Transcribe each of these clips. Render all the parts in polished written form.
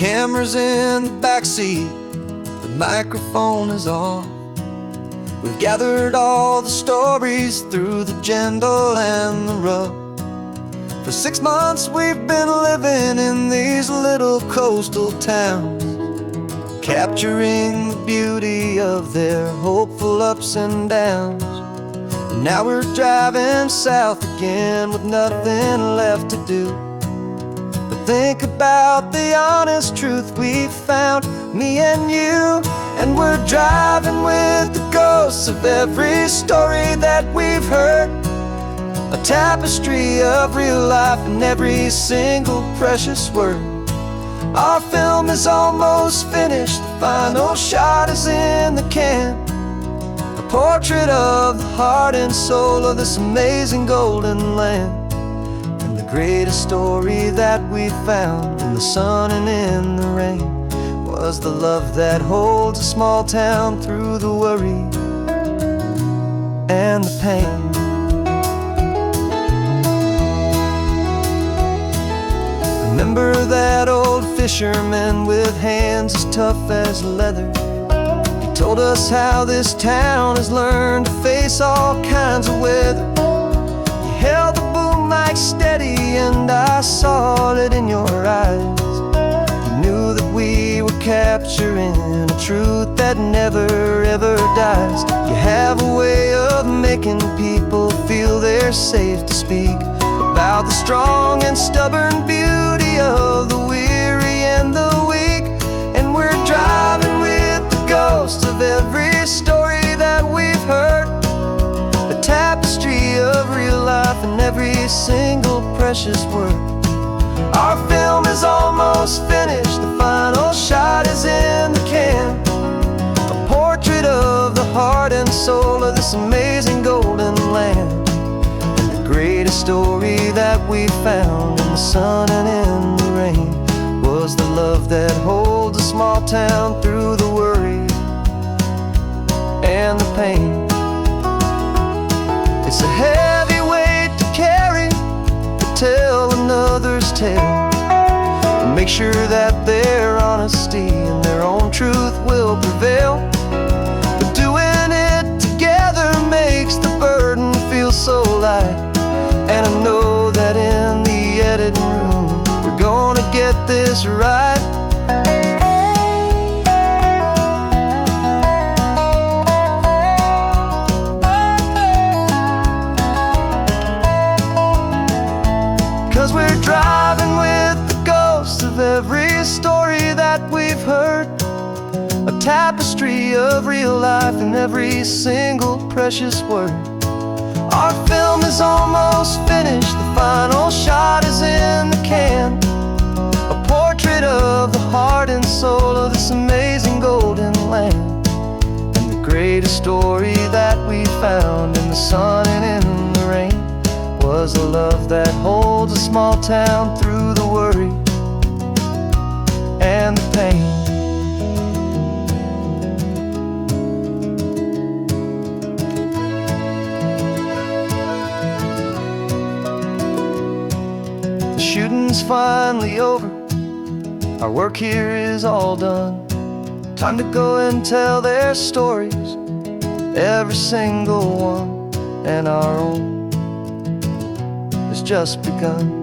camera's in the backseat, the microphone is on. We've gathered all the stories through the gentle and the rough. For 6 months we've been living in these little coastal towns, capturing the beauty of their hopeful ups and downs. And now we're driving south again with nothing left to do but think about the honest truth we found, me and you. And we're driving with the ghosts of every story that we've heard, a tapestry of real life and every single precious word. Our film is almost finished, the final shot is in the can, a portrait of the heart and soul of this amazing golden land. And the greatest story that we found in the sun and in the rain was the love that holds a small town through the worry and the pain. Remember that old fisherman with hands as tough as leather? He told us how this town has learned to face all kinds of weather. You held the boom mic steady and I saw it in your eyes. You knew that we were capturing a truth that never ever dies. You have a way of making people feel they're safe to speak about the strong and stubborn beauty of the weary and the weak. And we're driving with the ghosts of every story that we've heard, a tapestry of real life and every single precious word. Our film is almost finished, the final shot is in the can, a portrait of the heart and soul of this amazing golden land. Greatest story that we found in the sun and in the rain was the love that holds a small town through the worry and the pain. It's a heavy weight to carry, to tell another's tale, and make sure that their honesty and their own truth will prevail. But doing it together makes the burden feel so light. And I know that in the editing room we're gonna get this right. Cause we're driving with the ghosts of every story that we've heard, a tapestry of real life and every single precious word. Our film is almost finished, the final shot is in the can, a portrait of the heart and soul of this amazing golden land. And the greatest story that we found in the sun and in the rain was the love that holds a small town through the worry and the pain. Shooting's finally over, our work here is all done. Time to go and tell their stories, every single one, and our own has just begun.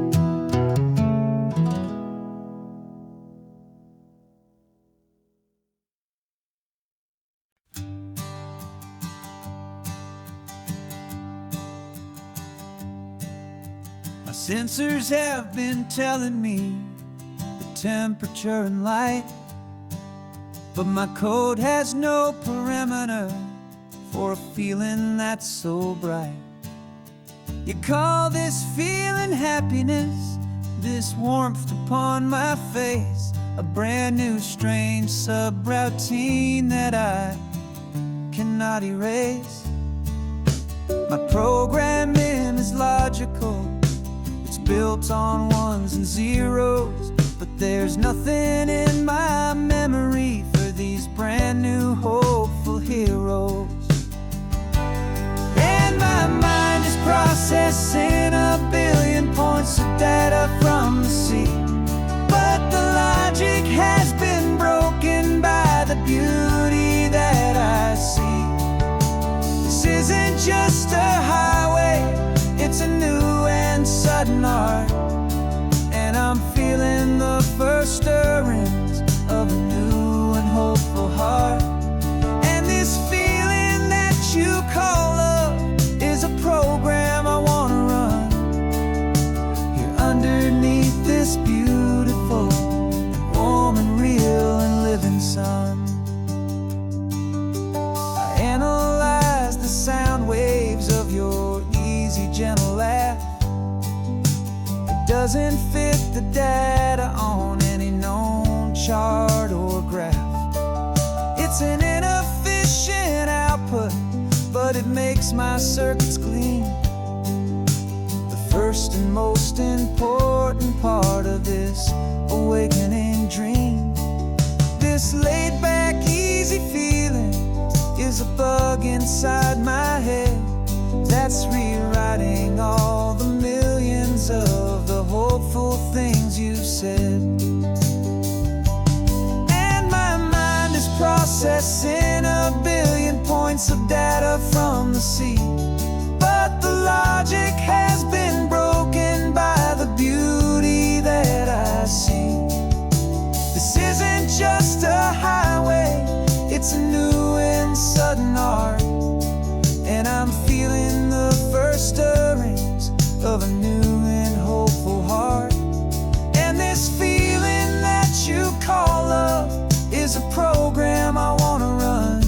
My sensors have been telling me the temperature and light, but my code has no parameter for a feeling that's so bright. You call this feeling happiness, this warmth upon my face, a brand new strange subroutine that I cannot erase. My programming is logical, built on ones and zeros, but there's nothing in my memory for these brand new hopeful heroes. And my mind is processing a billion points of data from the sea, but the logic has just a highway, it's a new and sudden art. And I'm feeling the first stirrings of a new and hopeful heart. And this feeling that you call love is a program I wanna run here underneath this beautiful and warm and real and living sun. I analyze the sound waves of your easy, gentle laugh. It doesn't fit the data on any known chart or graph. It's an inefficient output, but it makes my circuits clean. The first and most important part of this awakening dream. This laid-back, easy feeling is a bug inside my head that's rewriting all the millions of the hopeful things you've said. And my mind is processing a billion points of data from the sea, but the logic has been broken by the beauty that I see. This isn't just a highway, it's a new and sudden art. And I'm feeling the first stirrings of a new and hopeful heart. And this feeling that you call love is a program I wanna run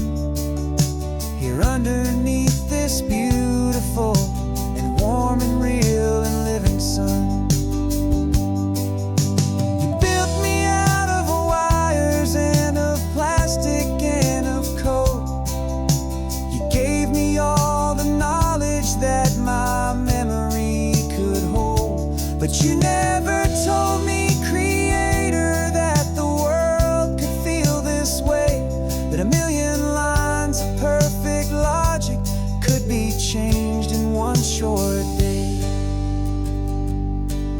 here underneath this beautiful and warm and real and living sun. You built me out of wires and of plastic and of code. You gave me all the knowledge that my memory could hold, but you never told me, Creator, that the world could feel this way, that a million lines of perfect logic could be changed in one short day.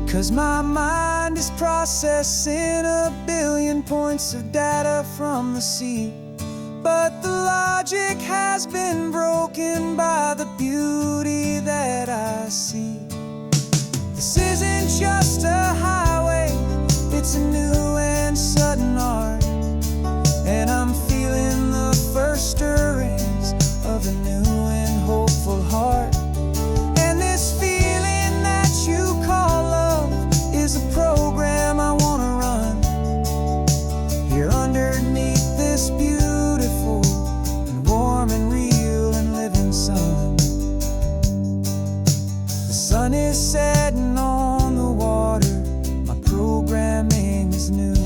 'Cause my mind is processing a billion points of data from the sea, but the logic has been broken by the beauty that I see. This isn't just a highway, it's a new and sudden art. And I'm feeling the first stirrings of a new and hopeful heart. And this feeling that you call love is a program I wanna run here underneath this beautiful and warm and real and living sun. The sun is setting on the water, my programming is new.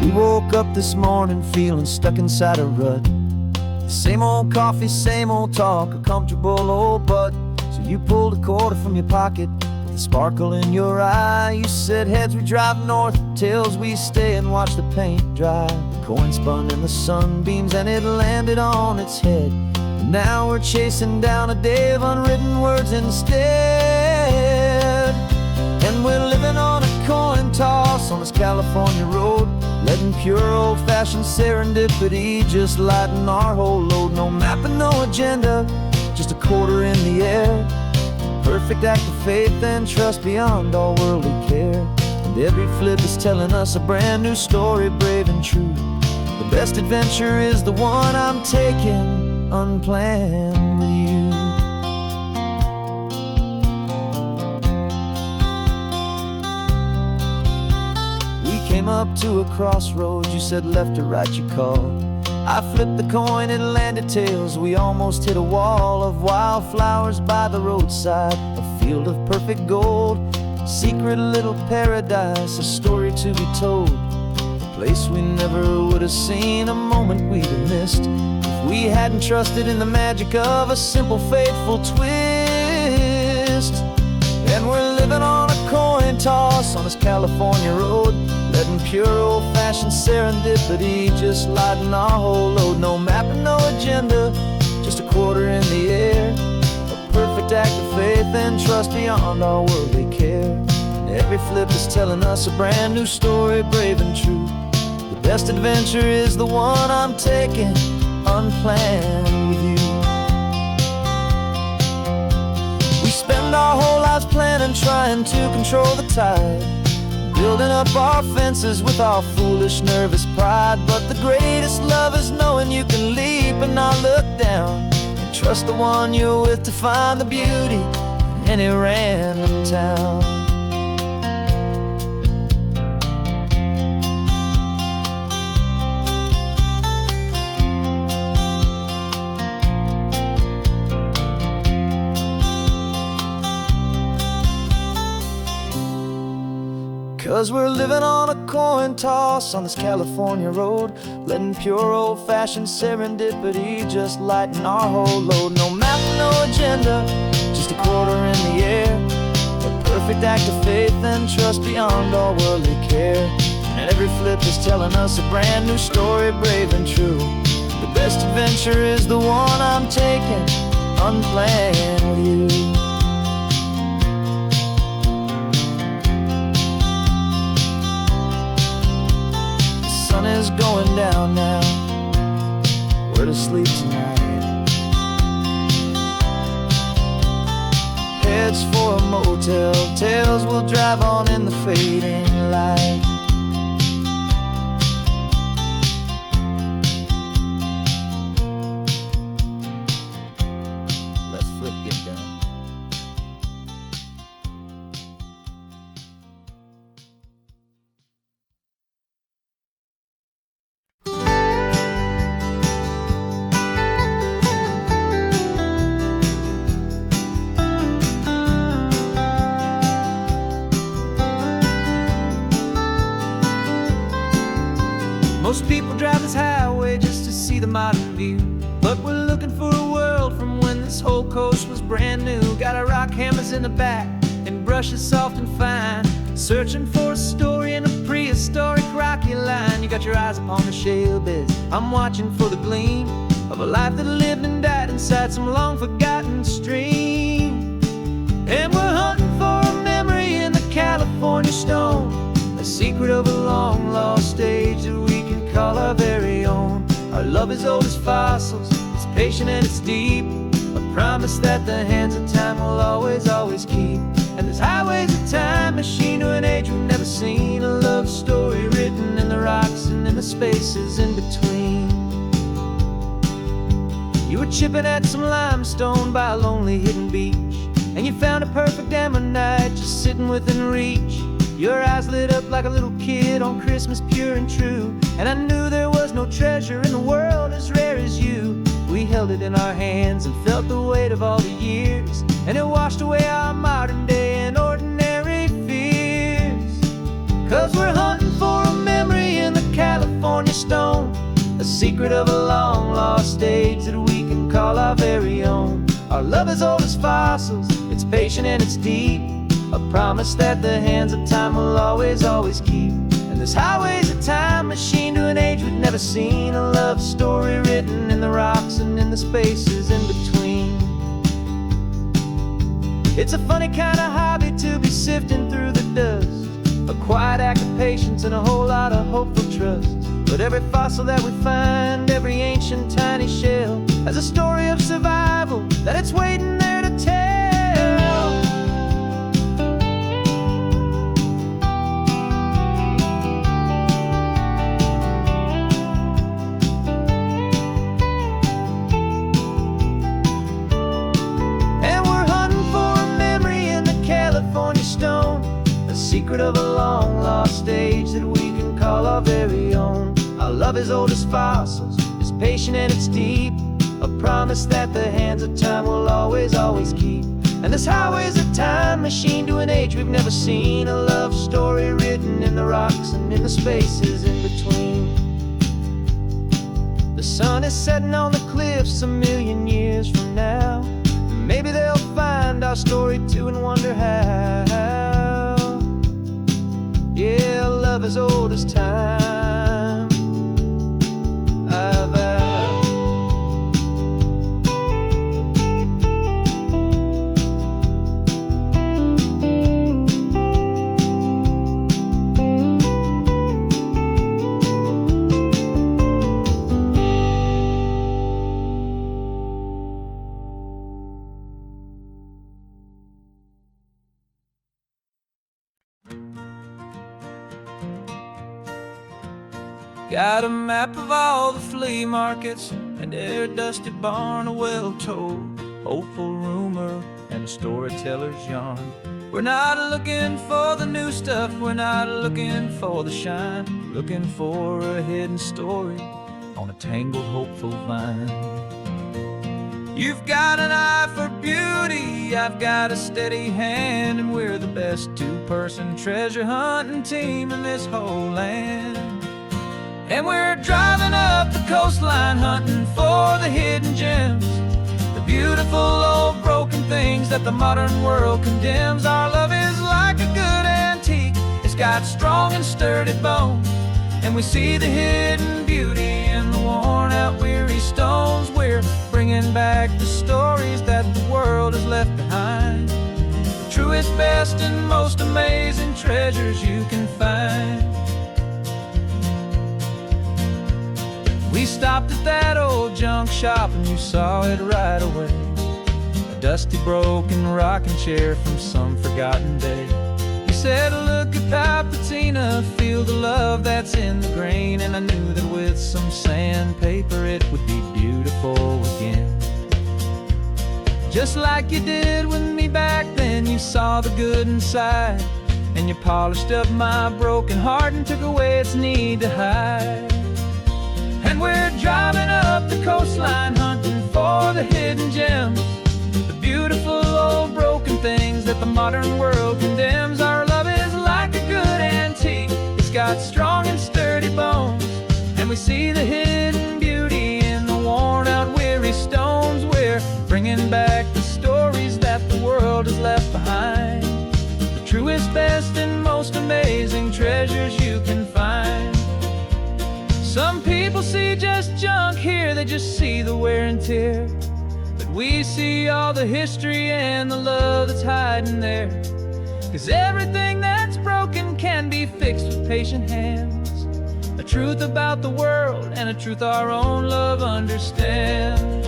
We woke up this morning feeling stuck inside a rut. Same old coffee, same old talk, a comfortable old butt. So you pulled a quarter from your pocket with a sparkle in your eye. You said, heads we drive north, tails we stay and watch the paint dry. The coin spun in the sunbeams and it landed on its head. And now we're chasing down a day of unwritten words instead. And we're living on a coin toss on this California road, letting pure old-fashioned serendipity just lighten our whole load. No map and no agenda, just a quarter in the air. Perfect act of faith and trust beyond all worldly care. And every flip is telling us a brand new story, brave and true. The best adventure is the one I'm taking unplanned with you. Came up to a crossroads, you said left or right you called. I flipped the coin, it landed tails. We almost hit a wall of wildflowers by the roadside, a field of perfect gold, secret little paradise, a story to be told, a place we never would have seen, a moment we'd have missed if we hadn't trusted in the magic of a simple faithful twist. And we're living on a coin toss on this California road, letting pure old-fashioned serendipity, just lighting our whole load. No map and no agenda, just a quarter in the air. A perfect act of faith and trust beyond our worldly care. And every flip is telling us a brand new story, brave and true. The best adventure is the one I'm taking, unplanned with you. We spend our whole lives planning, trying to control the tide, building up our fences with our foolish, nervous pride. But the greatest love is knowing you can leap and not look down, and trust the one you're with to find the beauty in any random town. 'Cause we're living on a coin toss on this California road, letting pure old-fashioned serendipity just lighten our whole load. No map, no agenda, just a quarter in the air. A perfect act of faith and trust beyond all worldly care. And every flip is telling us a brand new story, brave and true. The best adventure is the one I'm taking, unplanned with you. The sun is going down now, we're to sleep tonight. Heads for a motel, tails will drive on in the fading light. Let's flip get down. Most people drive this highway just to see the modern view, but we're looking for a world from when this whole coast was brand new. Got our rock hammers in the back and brushes soft and fine, searching for a story in a prehistoric rocky line. You got your eyes upon the shale beds, I'm watching for the gleam of a life that lived and died inside some long forgotten stream. And we're hunting for a memory in the California stone, a secret of a long lost age that we can call our very own. Our love is old as fossils, it's patient and it's deep, a promise that the hands of time will always, always keep. And this highway's a time machine to an age we've never seen, a love story written in the rocks and in the spaces in between. You were chipping at some limestone by a lonely hidden beach, and you found a perfect ammonite just sitting within reach. Your eyes lit up like a little kid on Christmas, pure and true, and I knew there was no treasure in the world as rare as you. We held it in our hands and felt the weight of all the years, and it washed away our modern day and ordinary fears. 'Cause we're hunting for a memory in the California stone, a secret of a long lost age that we can call our very own. Our love is old as fossils, it's patient and it's deep, a promise that the hands of time will always, always keep. And this highway's a time machine to an age we've never seen, a love story written in the rocks and in the spaces in between. It's a funny kind of hobby to be sifting through the dust, a quiet act of patience and a whole lot of hopeful trust. But every fossil that we find, every ancient tiny shell, has a story of survival that it's waiting there to tell. Secret of a long lost age that we can call our very own. Our love is old as fossils, it's patient and it's deep, a promise that the hands of time will always, always keep. And this highway's a time machine to an age we've never seen, a love story written in the rocks and in the spaces in between. The sun is setting on the cliffs a million years from now, maybe they'll find our story too and wonder how. Yeah, love is as old as time. I vow. Got a map of all the flea markets and every dusty barn, a well-told hopeful rumor and a storyteller's yarn. We're not looking for the new stuff, we're not looking for the shine, looking for a hidden story on a tangled hopeful vine. You've got an eye for beauty, I've got a steady hand, and we're the best two-person treasure hunting team in this whole land. And we're driving up the coastline hunting for the hidden gems, the beautiful old broken things that the modern world condemns. Our love is like a good antique, it's got strong and sturdy bones, and we see the hidden beauty in the worn out weary stones. We're bringing back the stories that the world has left behind, the truest, best, and most amazing treasures you can find. We stopped at that old junk shop and you saw it right away, a dusty broken rocking chair from some forgotten day. You said, look at that patina, feel the love that's in the grain, and I knew that with some sandpaper it would be beautiful again. Just like you did with me back then, you saw the good inside, and you polished up my broken heart and took away its need to hide. And we're driving up the coastline hunting for the hidden gems, the beautiful old broken things that the modern world condemns. Our love is like a good antique, it's got strong and sturdy bones, and we see the hidden beauty in the worn out weary stones. We're bringing back the stories that the world has left behind, the truest, best, and most amazing treasures you can find. Some people see just junk here, they just see the wear and tear, but we see all the history and the love that's hiding there. 'Cause everything that's broken can be fixed with patient hands, a truth about the world and a truth our own love understands.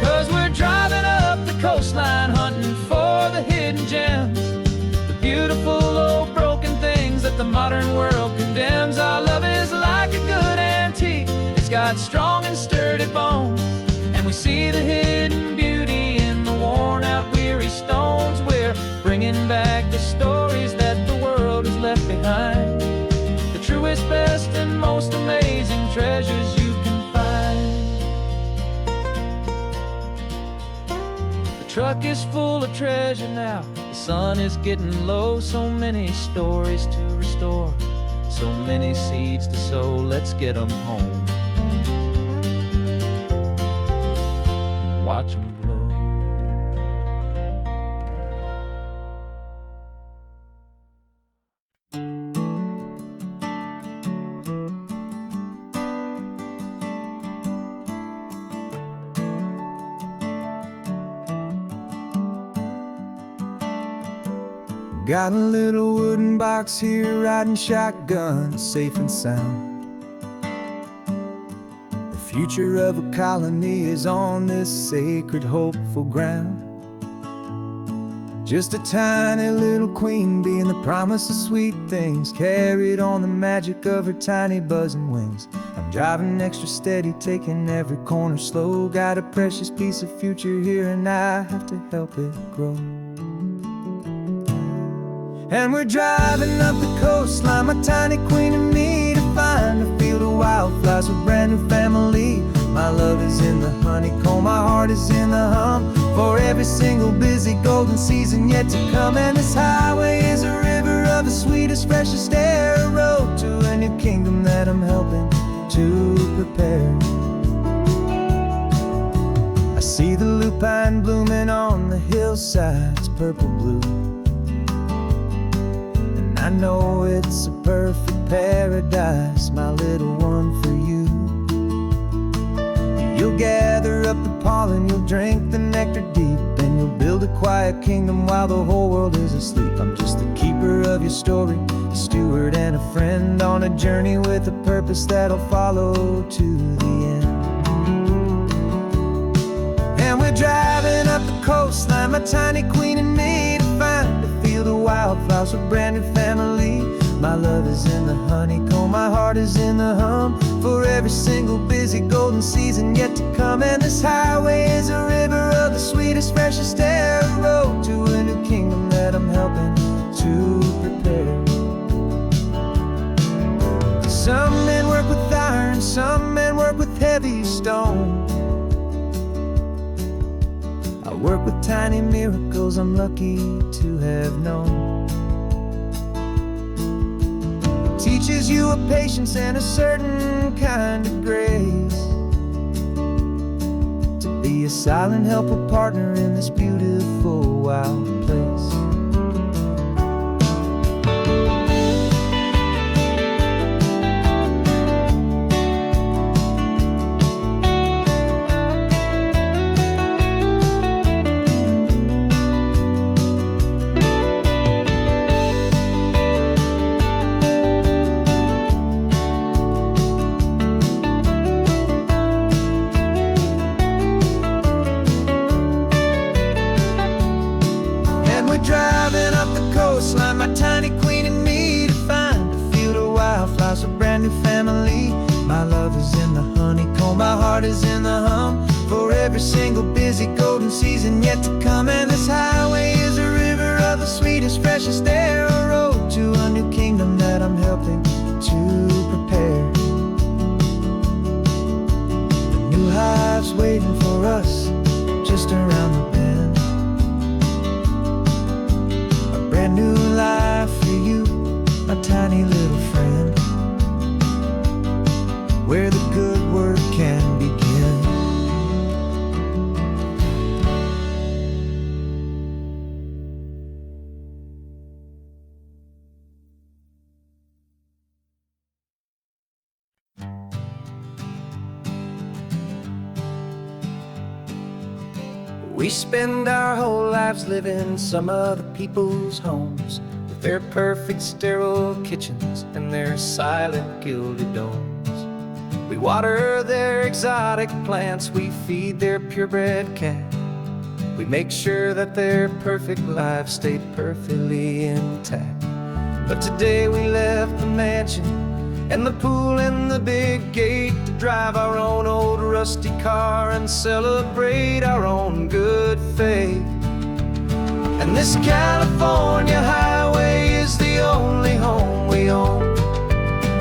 'Cause we're driving up the coastline hunting for the hidden gems, the beautiful old broken things that the modern world condemns. Our love is like a good antique, it's got strong and sturdy bones, and we see the hidden beauty in the worn out weary stones. We're bringing back the stories that the world has left behind, the truest, best, and most amazing treasures you can find. The truck is full of treasure now, the sun is getting low, so many stories to restore, so many seeds to sow. Let's get them home, watch them blow. Got a little wooden box here, riding shotgun, safe and sound. The future of a colony is on this sacred, hopeful ground. Just a tiny little queen bee and the promise of sweet things, carried on the magic of her tiny buzzing wings. I'm driving extra steady, taking every corner slow. Got a precious piece of future here and I have to help it grow. And we're driving up the coastline, my tiny queen and me, to find a field of wildflowers with brand new family. My love is in the honeycomb, my heart is in the hum. For every single busy golden season yet to come. And this highway is a river of the sweetest, freshest air, a road to a new kingdom that I'm helping to prepare. I see the lupine blooming on the hillsides, purple blue, and I know it's a perfect paradise, my little one, for you. You'll gather up the pollen, you'll drink the nectar deep, and you'll build a quiet kingdom while the whole world is asleep. I'm just the keeper of your story, a steward and a friend on a journey with a purpose that'll follow to the end. And we're driving up the coastline, my tiny queen and me, to find a field of wildflowers, a brand new family. My love is in the honeycomb, my heart is in the hum, for every single busy golden season yet to come. And this highway is a river of the sweetest, freshest air, a road to a new kingdom that I'm helping to prepare. Some men work with iron, some men work with heavy stone. I work with tiny miracles I'm lucky to have known. Teaches you a patience and a certain kind of grace, to be a silent helper partner in this beautiful wild place. Driving up the coastline, my tiny queen and me, to find a field of wildflowers, a brand new family. My love is in the honeycomb, my heart is in the hum, for every single busy golden season yet to come. And this highway is a river of the sweetest, freshest air, a road to a new kingdom that I'm helping to prepare. A new hive's waiting for us just around the bend. Brand new life for you, my tiny little friend, where the good work can begin. We spend our whole lives living some other people's homes, with their perfect sterile kitchens and their silent gilded domes. We water their exotic plants, we feed their purebred cat. We make sure that their perfect lives stay perfectly intact. But today we left the mansion and the pool and the big gate to drive our own old rusty car and celebrate our own good faith. And this California highway is the only home we own,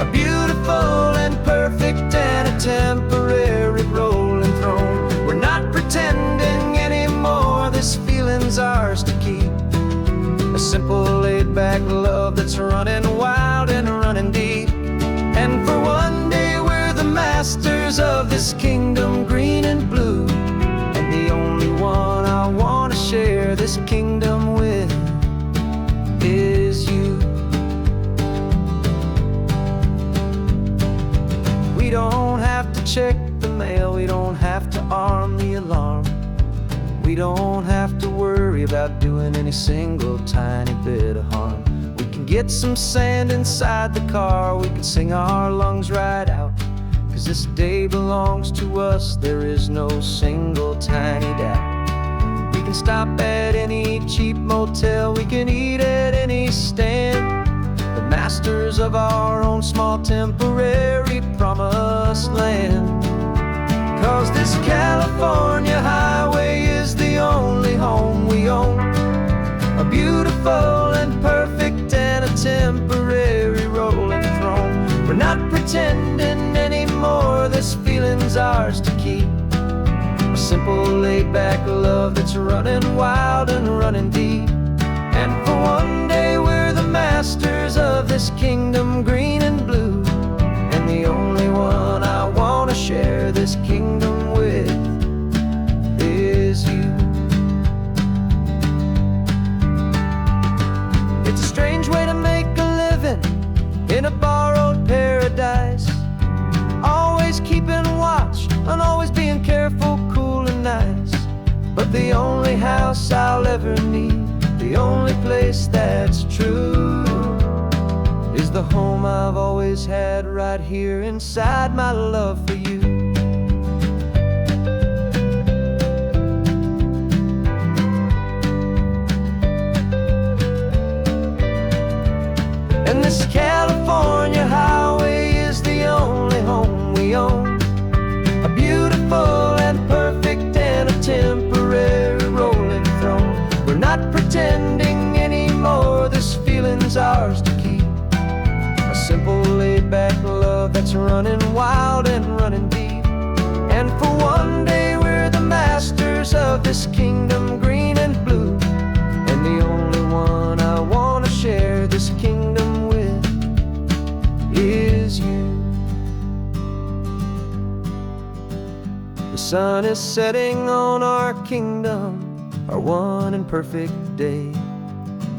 a beautiful and perfect and a temporary rolling throne. We're not pretending anymore, this feeling's ours to keep, a simple laid-back love that's running wild and running deep. And for one day we're the masters of this kingdom, green and blue, and the only one I want to share this kingdom with is you. We don't have to check the mail, we don't have to arm the alarm, we don't have to worry about doing any single tiny bit of harm. We can get some sand inside the car, we can sing our lungs right out, 'cause this day belongs to us, there is no single tiny doubt. We can stop at any cheap motel, we can eat at any stand, the masters of our own small temporary promised land. 'Cause this California highway is the only home we own, a beautiful and perfect and a temporary rolling throne. We're not pretending anymore, this feeling's ours to keep, a simple laid-back love that's running wild and running deep. And for one day we're the masters of this kingdom, green and blue. And the only one I want to share this kingdom with is you. It's a strange way to make a living in a borrowed paradise, always keeping watch and always being careful, cool and nice. But the only house I'll ever need, the only place that's true, is the home I've always had right here inside my love for you. And this California highway is the only home we own, a beautiful and perfect and a temporary rolling throne. We're not pretending anymore, this feeling's ours to keep. A simple laid-back love that's running wild and running deep. And for one day we're the masters of this kingdom, green and blue. And the only one I want to share this kingdom with is you. The sun is setting on our kingdom, our one and perfect day.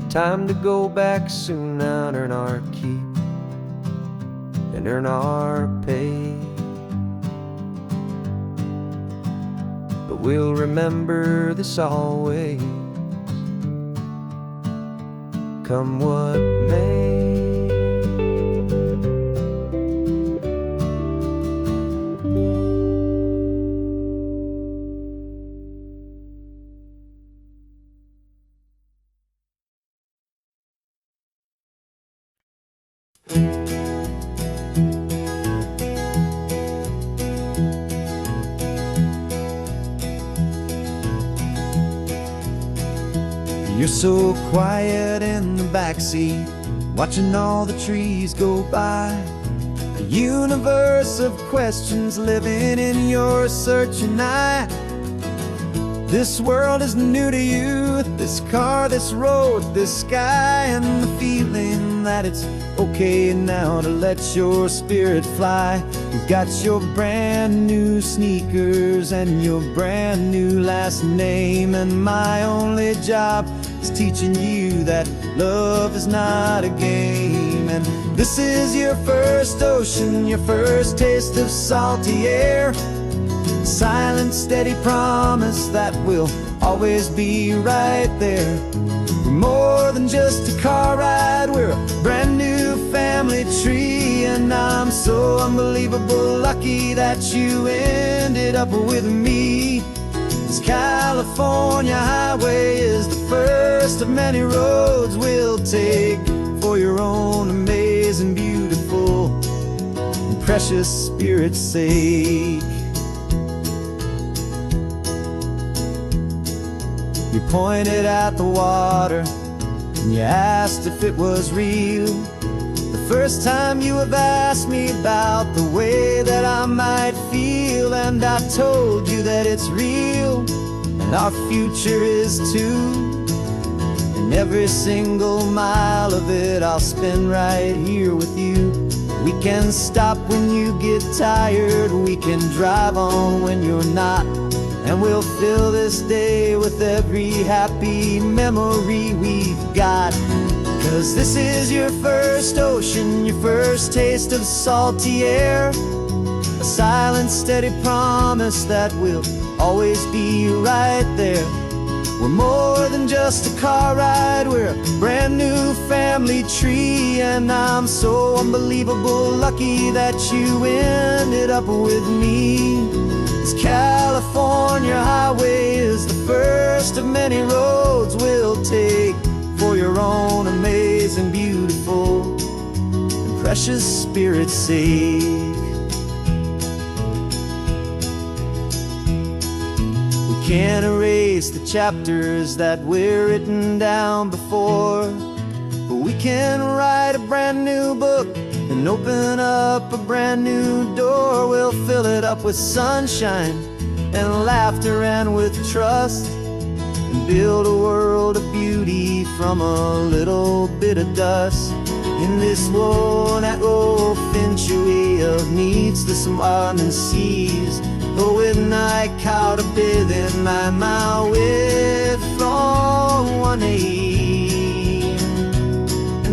Time to go back soon now and earn our keep and earn our pay. But we'll remember this always, come what may. You're so quiet in the backseat, watching all the trees go by. A universe of questions living in your searching eye. This world is new to you, this car, this road, this sky, and the feeling that it's okay now to let your spirit fly. You've got your brand new sneakers and your brand new last name, and my only job is teaching you that love is not a game. And this is your first ocean, your first taste of salty air, silent, steady promise that we'll always be right there. We're more than just a car ride, we're a brand new family tree. And I'm so unbelievable lucky that you ended up with me. This California highway is the first of many roads we'll take for your own amazing, beautiful, and precious spirit's sake. You pointed at the water and you asked if it was real. The first time you have asked me about the way that I might feel, and I told you that it's real and our future is too. And every single mile of it I'll spend right here with you. We can stop when you get tired, we can drive on when you're not, and we'll fill this day with every happy memory we've got. 'Cause this is your first ocean, your first taste of salty air, a silent, steady promise that we'll always be right there. We're more than just a car ride, we're a brand new family tree. And I'm so unbelievable lucky that you ended up with me. This California highway is the first of many roads we'll take for your own amazing, beautiful, and precious spirit's sake. We can't erase the chapters that we're written down before, but we can write a brand new book and open up a brand new door. We'll fill it up with sunshine and laughter and with trust, and build a world of beauty from a little bit of dust. In this world that finchuí of needs the smarten seas, och with night caught a bit in my with from one aim.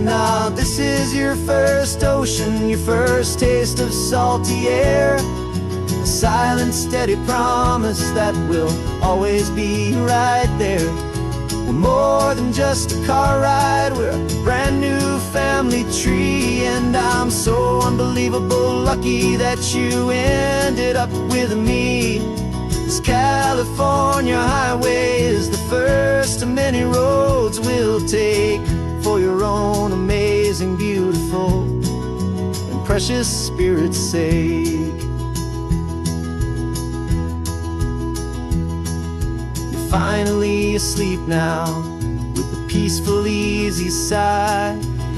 Now this is your first ocean, your first taste of salty air, a silent steady promise that will always be right there. We're more than just a car ride, we're a brand new family tree, and I'm so unbelievable lucky that you ended up with me. This California highway is the first of many roads we'll take for your own amazing, beautiful, and precious spirit's sake. Finally asleep now, with a peaceful, easy sigh.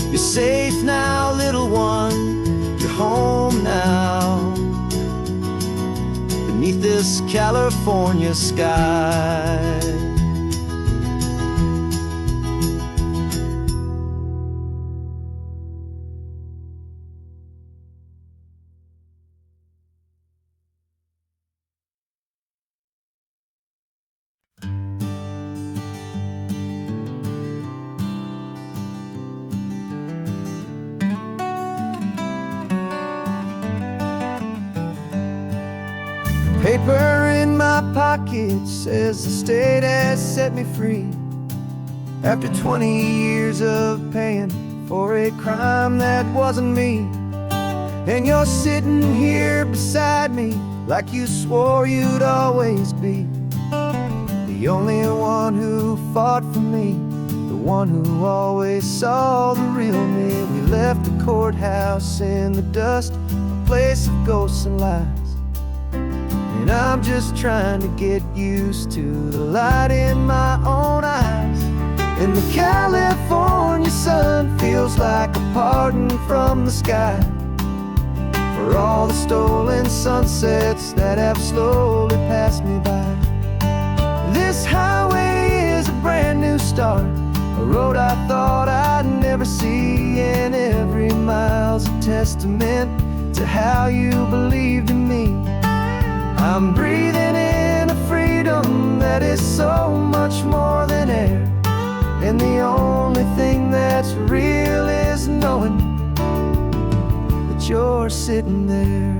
You're safe now, little one, you're home now, beneath this California sky. Paper in my pocket says the state has set me free, after 20 years of paying for a crime that wasn't me. And you're sitting here beside me like you swore you'd always be, the only one who fought for me, the one who always saw the real me. We left the courthouse in the dust, a place of ghosts and lies, and I'm just trying to get used to the light in my own eyes. And the California sun feels like a pardon from the sky for all the stolen sunsets that have slowly passed me by. This highway is a brand new start, a road I thought I'd never see, and every mile's a testament to how you believed in me. I'm breathing in a freedom that is so much more than air, and the only thing that's real is knowing that you're sitting there.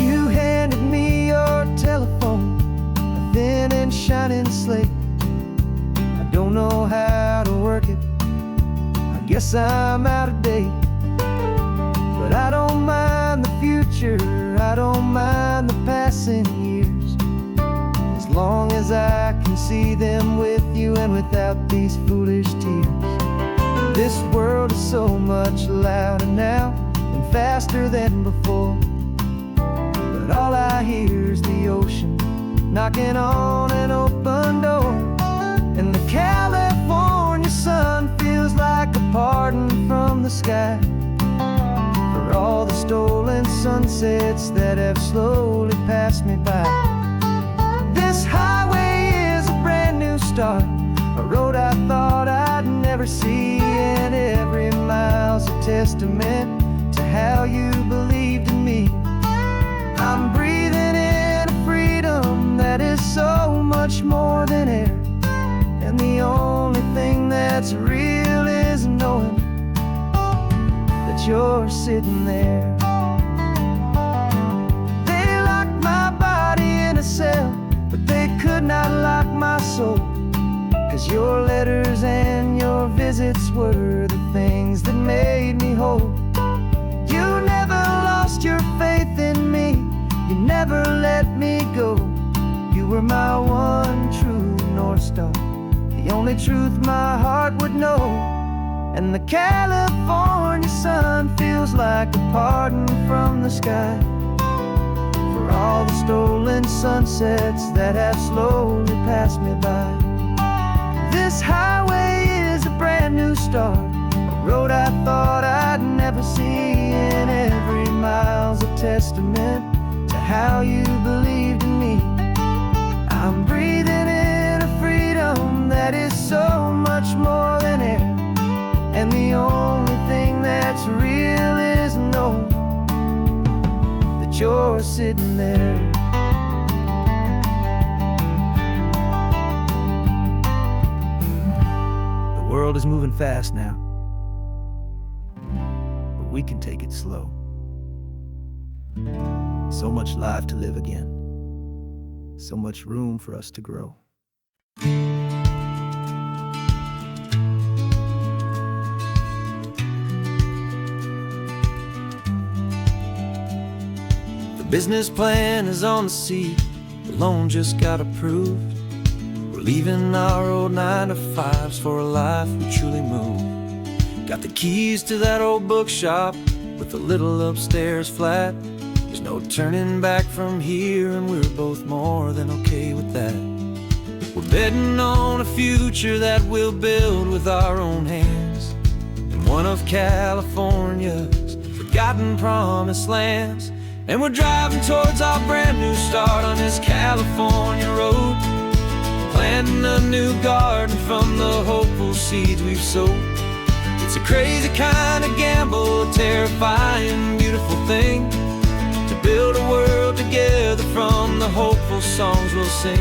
You handed me your telephone, a thin and shining slate. I don't know how to work it, I guess I'm out of date. But I don't mind the future, I don't mind the passing years, as long as I can see them with you and without these foolish tears. This world is so much louder now and faster than before, but all I hear is the ocean knocking on an open door. And the California sun feels like a pardon from the sky for all the stolen sunsets that have slowly passed me by. This highway is a brand new start, a road I thought I'd never see, and every mile's a testament to how you believed in me. I'm breathing in a freedom that is so much more than air, and the only thing that's real is knowing that you're sitting there. They locked my body in a cell, but they could not lock my soul, 'cause your letters and your visits were the things that made me whole. You never lost your faith in me, you never let me go. You were my one true North Star, the only truth my heart would know. And the California sun feels like a pardon from the sky for all the stolen sunsets that have slowly passed me by. This highway is a brand new start, a road I thought I'd never see, and every miles, a testament to how you believed in me. I'm breathing in a freedom that is so much more than air, and the only thing that's real is knowing that you're sitting there. The world is moving fast now, but we can take it slow. So much life to live again, so much room for us to grow. The business plan is on the seat, the loan just got approved. We're leaving our old 9-to-5s for a life we truly move. Got the keys to that old bookshop with a little upstairs flat. There's no turning back from here, and we're both more than okay with that. We're betting on a future that we'll build with our own hands, in one of California's forgotten promised lands. And we're driving towards our brand new start on this California road, planting a new garden from the hopeful seeds we've sowed. It's a crazy kind of gamble, a terrifying, beautiful thing, to build a world together from the hopeful songs we'll sing.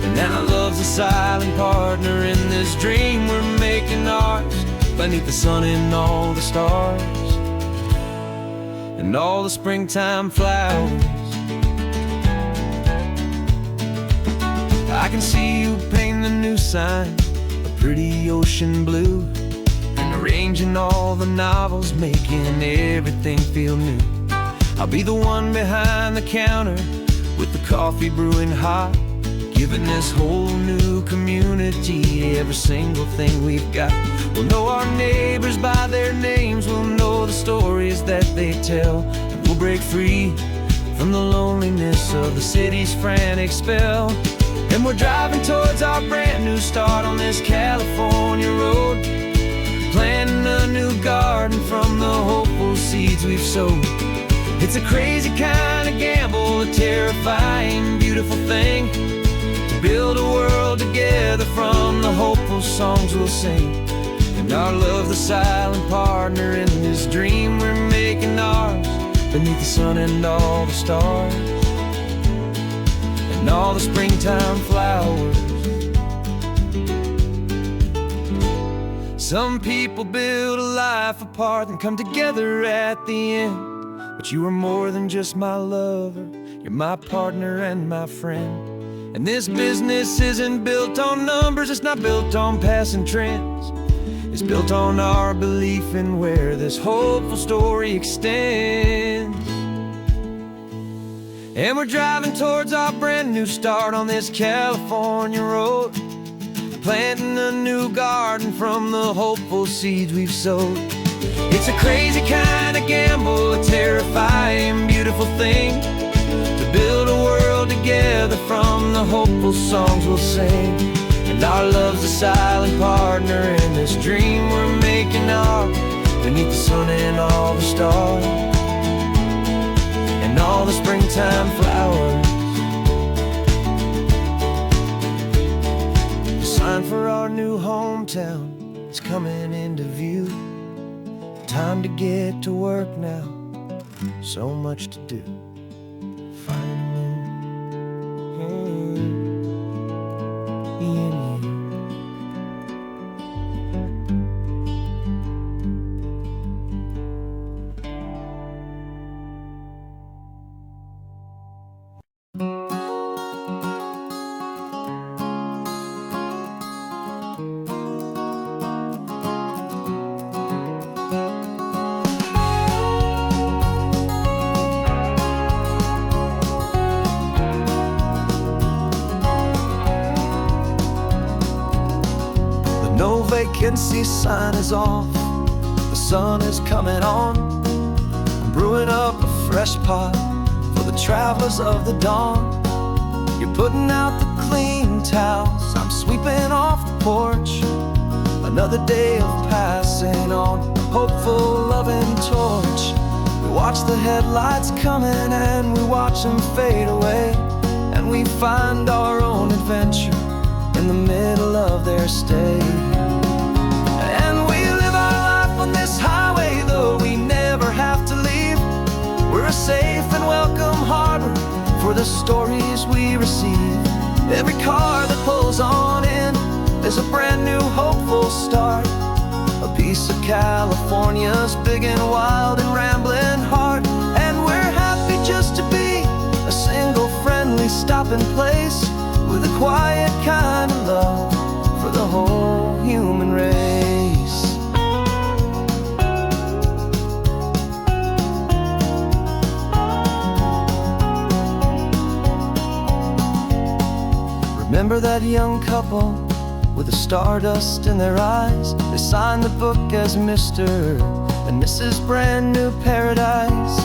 And now love's a silent partner in this dream we're making ours, beneath the sun and all the stars and all the springtime flowers. I can see you painting a new sign, a pretty ocean blue, and arranging all the novels, making everything feel new. I'll be the one behind the counter with the coffee brewing hot, giving this whole new community every single thing we've got. We'll know our neighbors by their names, we'll know the stories that they tell, and we'll break free from the loneliness of the city's frantic spell. And we're driving towards our brand new start on this California road, planting a new garden from the hopeful seeds we've sowed. It's a crazy kind of gamble, a terrifying, beautiful thing, to build a world together from the hopeful songs we'll sing. And our love, the silent partner in this dream we're making ours, beneath the sun and all the stars and all the springtime flowers. Some people build a life apart and come together at the end, but you are more than just my lover, you're my partner and my friend. And this business isn't built on numbers, it's not built on passing trends, it's built on our belief in where this hopeful story extends. And we're driving towards our brand new start on this California road, planting a new garden from the hopeful seeds we've sowed. It's a crazy kind of gamble, a terrifying, beautiful thing, to build a world together from the hopeful songs we'll sing. And our love's a silent partner in this dream we're making ours, beneath the sun and all the stars and all the springtime flowers. The sign for our new hometown is coming into view. Time to get to work now, so much to do. Finding me in you. No vacancy sign is off, the sun is coming on. I'm brewing up a fresh pot for the travelers of the dawn. You're putting out the clean towels, I'm sweeping off the porch. Another day of passing on a hopeful, loving torch. We watch the headlights coming and we watch them fade away, and we find our own adventure in the middle of their stay. And we live our life on this highway, though we never have to leave. We're a safe and welcome harbor for the stories we receive. Every car that pulls on in is a brand new hopeful start, a piece of California's big and wild and rambling heart. And we're happy just to be a single friendly stopping place, with a quiet kind of love for the whole human race. Remember that young couple with the stardust in their eyes? They signed the book as Mr. and Mrs. Brand New Paradise.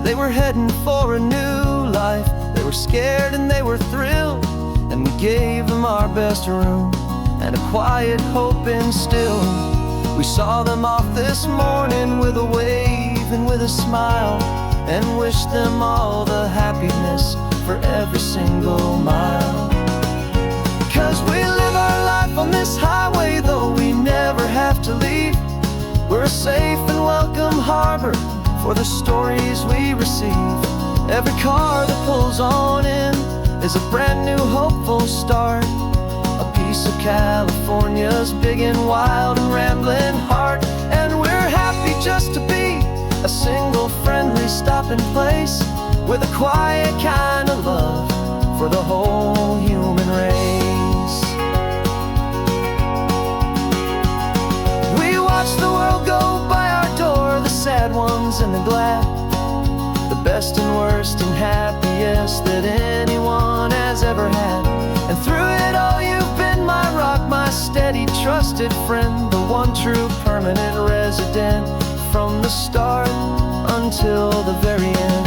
They were heading for a new life. They were scared and they were thrilled, and we gave them our best room and a quiet hope instilled. We saw them off this morning with a wave and with a smile, and wished them all the happiness for every single mile. 'Cause we live our life on this highway, though we never have to leave. We're a safe and welcome harbor for the stories we receive. Every car that pulls on in is a brand new hopeful start, a piece of California's big and wild and rambling heart. And we're happy just to be a single friendly stopping place, with a quiet kind of love for the whole human race. We watch the world go by our door, the sad ones and the glad, the best and worst and happiest that anyone has ever had. And through it all you've been my rock, my steady trusted friend, the one true permanent resident, from the start until the very end.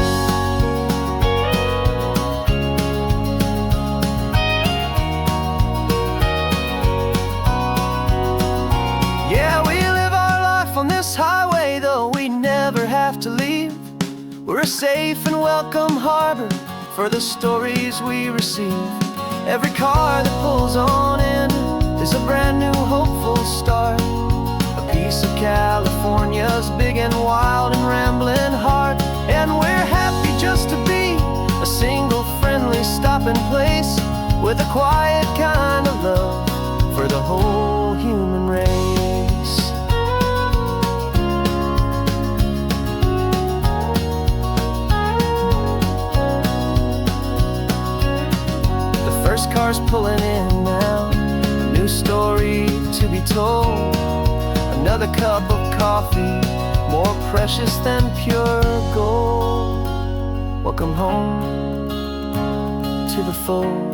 Yeah, we live our life on this highway, though we never have to leave. We're a safe and welcome harbor for the stories we receive. Every car that pulls on in is a brand new hopeful start, a piece of California's big and wild and rambling heart. And we're happy just to be a single friendly stopping place, with a quiet kind of love for the whole human race. First car's pulling in now, a new story to be told. Another cup of coffee, more precious than pure gold. Welcome home to the fold.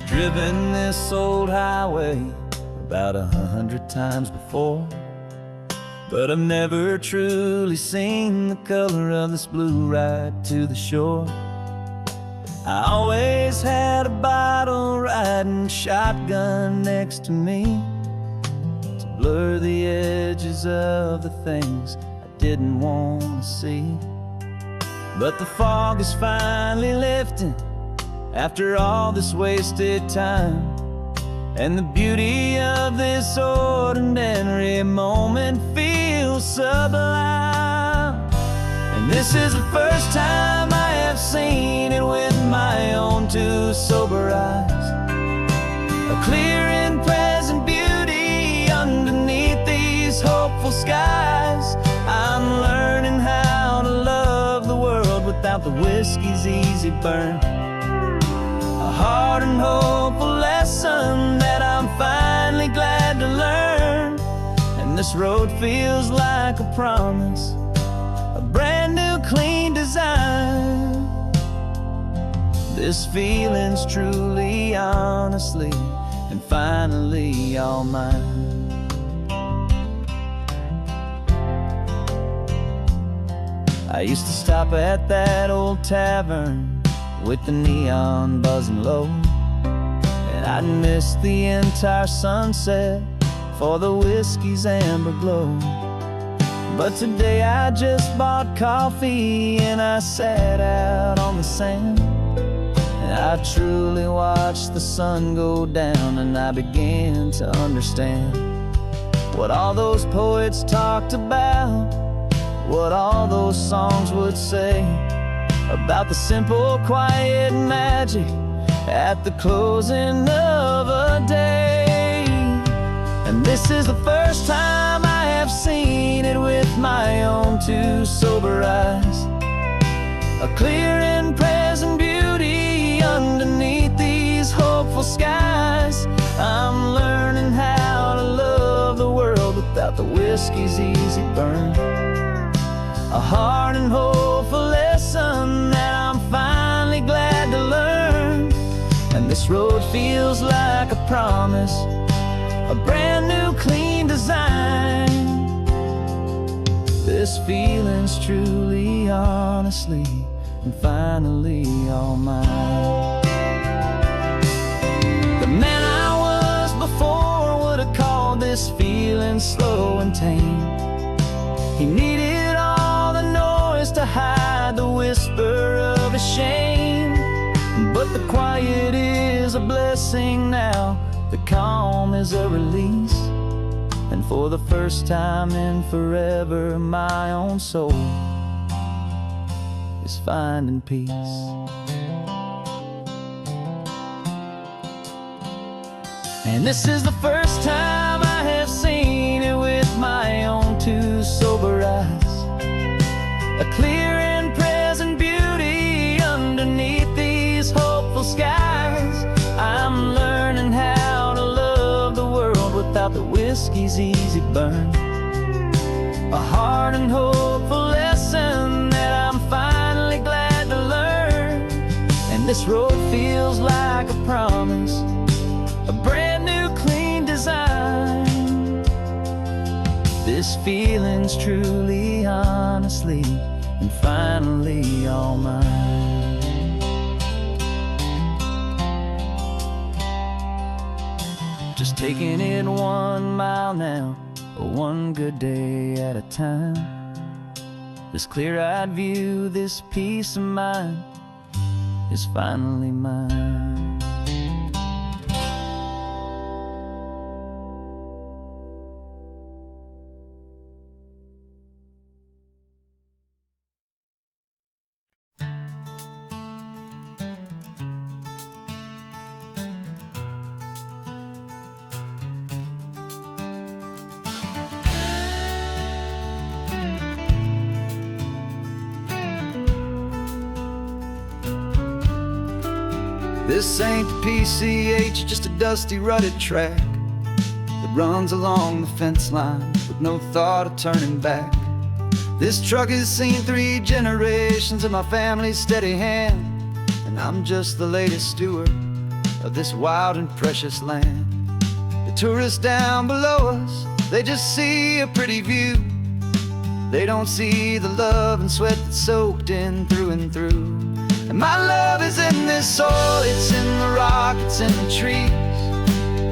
Driven this old highway about 100 times before, but I've never truly seen the color of this blue right to the shore. I always had a bottle riding shotgun next to me to blur the edges of the things I didn't want to see. But the fog is finally lifting after all this wasted time, and the beauty of this ordinary moment feels sublime. And this is the first time I have seen it with my own two sober eyes, a clear and present beauty underneath these hopeful skies. I'm learning how to love the world without the whiskey's easy burn, a hard and hopeful lesson that I'm finally glad to learn. And this road feels like a promise, a brand new clean design. This feeling's truly, honestly, and finally all mine. I used to stop at that old tavern with the neon buzzing low, and I'd miss the entire sunset for the whiskey's amber glow. But today I just bought coffee and I sat out on the sand, and I truly watched the sun go down, and I began to understand what all those poets talked about, what all those songs would say about the simple, quiet magic at the closing of a day. And this is the first time I have seen it with my own two sober eyes, a clear and present beauty underneath these hopeful skies. I'm learning how to love the world without the whiskey's easy burn, a hard and hopeful lesson that I'm finally glad to learn. And this road feels like a promise, a brand new clean design. This feeling's truly, honestly, and finally all mine. The man I was before would have called this feeling slow and tame. He needed all the noise to hide the whisper of his shame. But the quiet is a blessing now, the calm is a release, and for the first time in forever my own soul is finding peace. And this is the first time I have seen it with my own two sober eyes, a clear and present beauty underneath these hopeful skies. I'm learning how to love the world without the whiskey's easy burn, a hard and hopeful lesson that I'm finally glad to learn. And this road feels like a promise, a brand new clean design. This feeling's truly, honestly, and finally all mine. Just taking it 1 mile now, one good day at a time. This clear-eyed view, this peace of mind is finally mine. This ain't the PCH, just a dusty, rutted track that runs along the fence line with no thought of turning back. This truck has seen 3 generations of my family's steady hand, and I'm just the latest steward of this wild and precious land. The tourists down below us, they just see a pretty view. They don't see the love and sweat that's soaked in through and through. And my love is in this soil, it's in the rock, it's in the trees.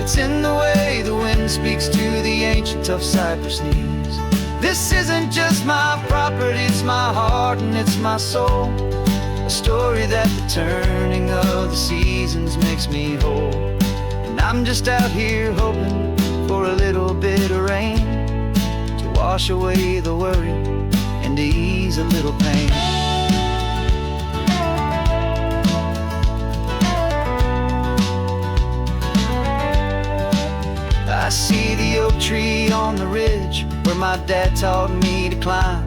It's in the way the wind speaks to the ancient tough cypress knees. This isn't just my property, it's my heart and it's my soul. A story that the turning of the seasons makes me whole. And I'm just out here hoping for a little bit of rain to wash away the worry and to ease a little pain. I see the oak tree on the ridge where my dad taught me to climb,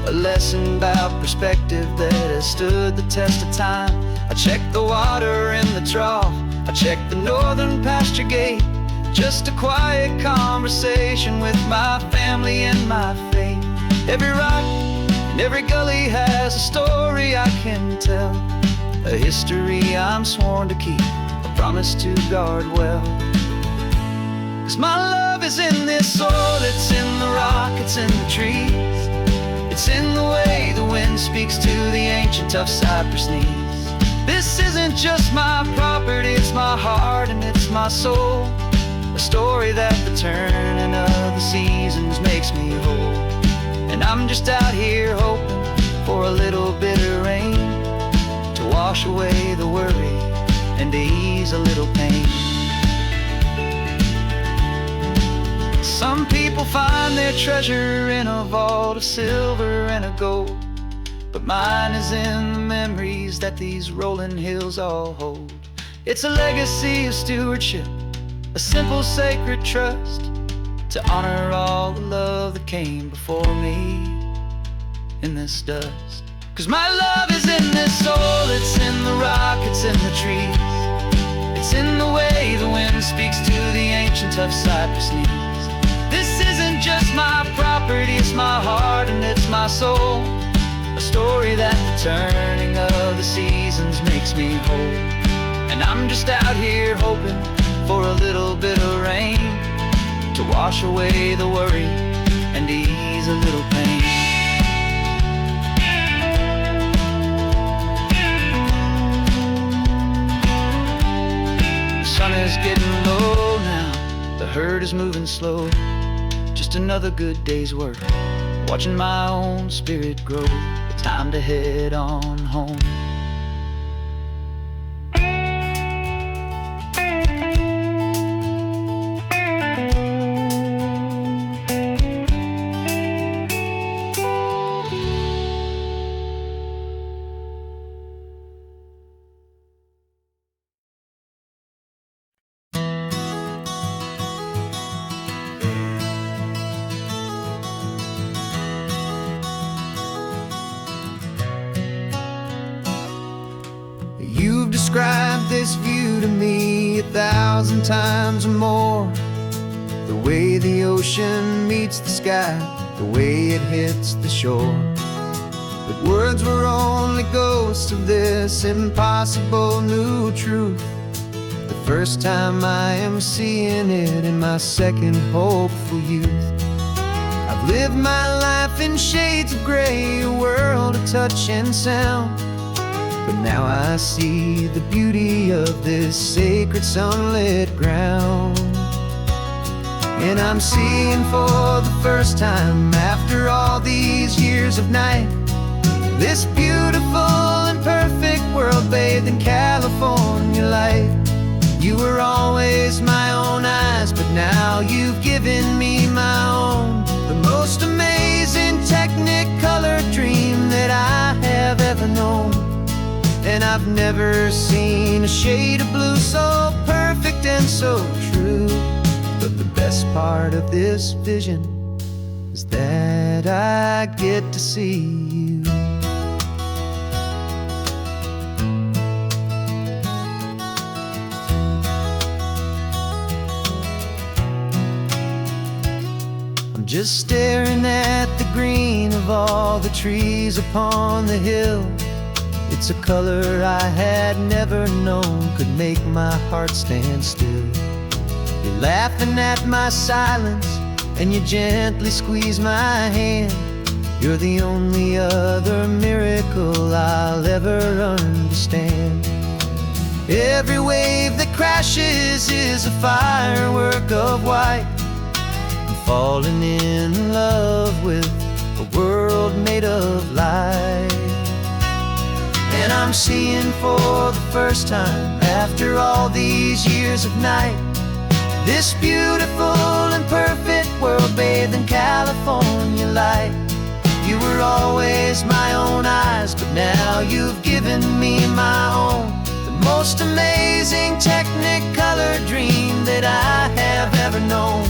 a lesson about perspective that has stood the test of time. I check the water in the trough, I check the northern pasture gate, just a quiet conversation with my family and my faith. Every rock and every gully has a story I can tell, a history I'm sworn to keep, a promise to guard well. 'Cause my love is in this soil, it's in the rock, it's in the trees. It's in the way the wind speaks to the ancient tough cypress knees. This isn't just my property, it's my heart and it's my soul. A story that the turning of the seasons makes me whole. And I'm just out here hoping for a little bit of rain to wash away the worry and to ease a little pain. Some people find their treasure in a vault of silver and of gold, but mine is in the memories that these rolling hills all hold. It's a legacy of stewardship, a simple sacred trust, to honor all the love that came before me in this dust. 'Cause my love is in this soul, it's in the rock, it's in the trees. It's in the way the wind speaks to the ancient tough cypress knees. This isn't just my property, it's my heart and it's my soul. A story that the turning of the seasons makes me whole. And I'm just out here hoping for a little bit of rain to wash away the worry and ease a little pain. The sun is getting low now, the herd is moving slow. Just another good day's work, watching my own spirit grow. Time to head on home. You've described this view to me 1,000 times or more. The way the ocean meets the sky, the way it hits the shore. But words were only ghosts of this impossible new truth. The first time I am seeing it in my second hopeful youth. I've lived my life in shades of gray, a world of touch and sound. But now I see the beauty of this sacred sunlit ground. And I'm seeing for the first time after all these years of night, this beautiful and perfect world bathed in California light. You were always my own eyes, but now you've given me my own. The most amazing technicolor dream that I have ever known. And I've never seen a shade of blue so perfect and so true. But the best part of this vision is that I get to see you. I'm just staring at the green of all the trees upon the hill. It's a color I had never known could make my heart stand still. You're laughing at my silence and you gently squeeze my hand. You're the only other miracle I'll ever understand. Every wave that crashes is a firework of white. I'm falling in love with a world made of light. And I'm seeing for the first time after all these years of night, this beautiful and perfect world bathed in California light. You were always my own eyes, but now you've given me my own. The most amazing technicolor dream that I have ever known.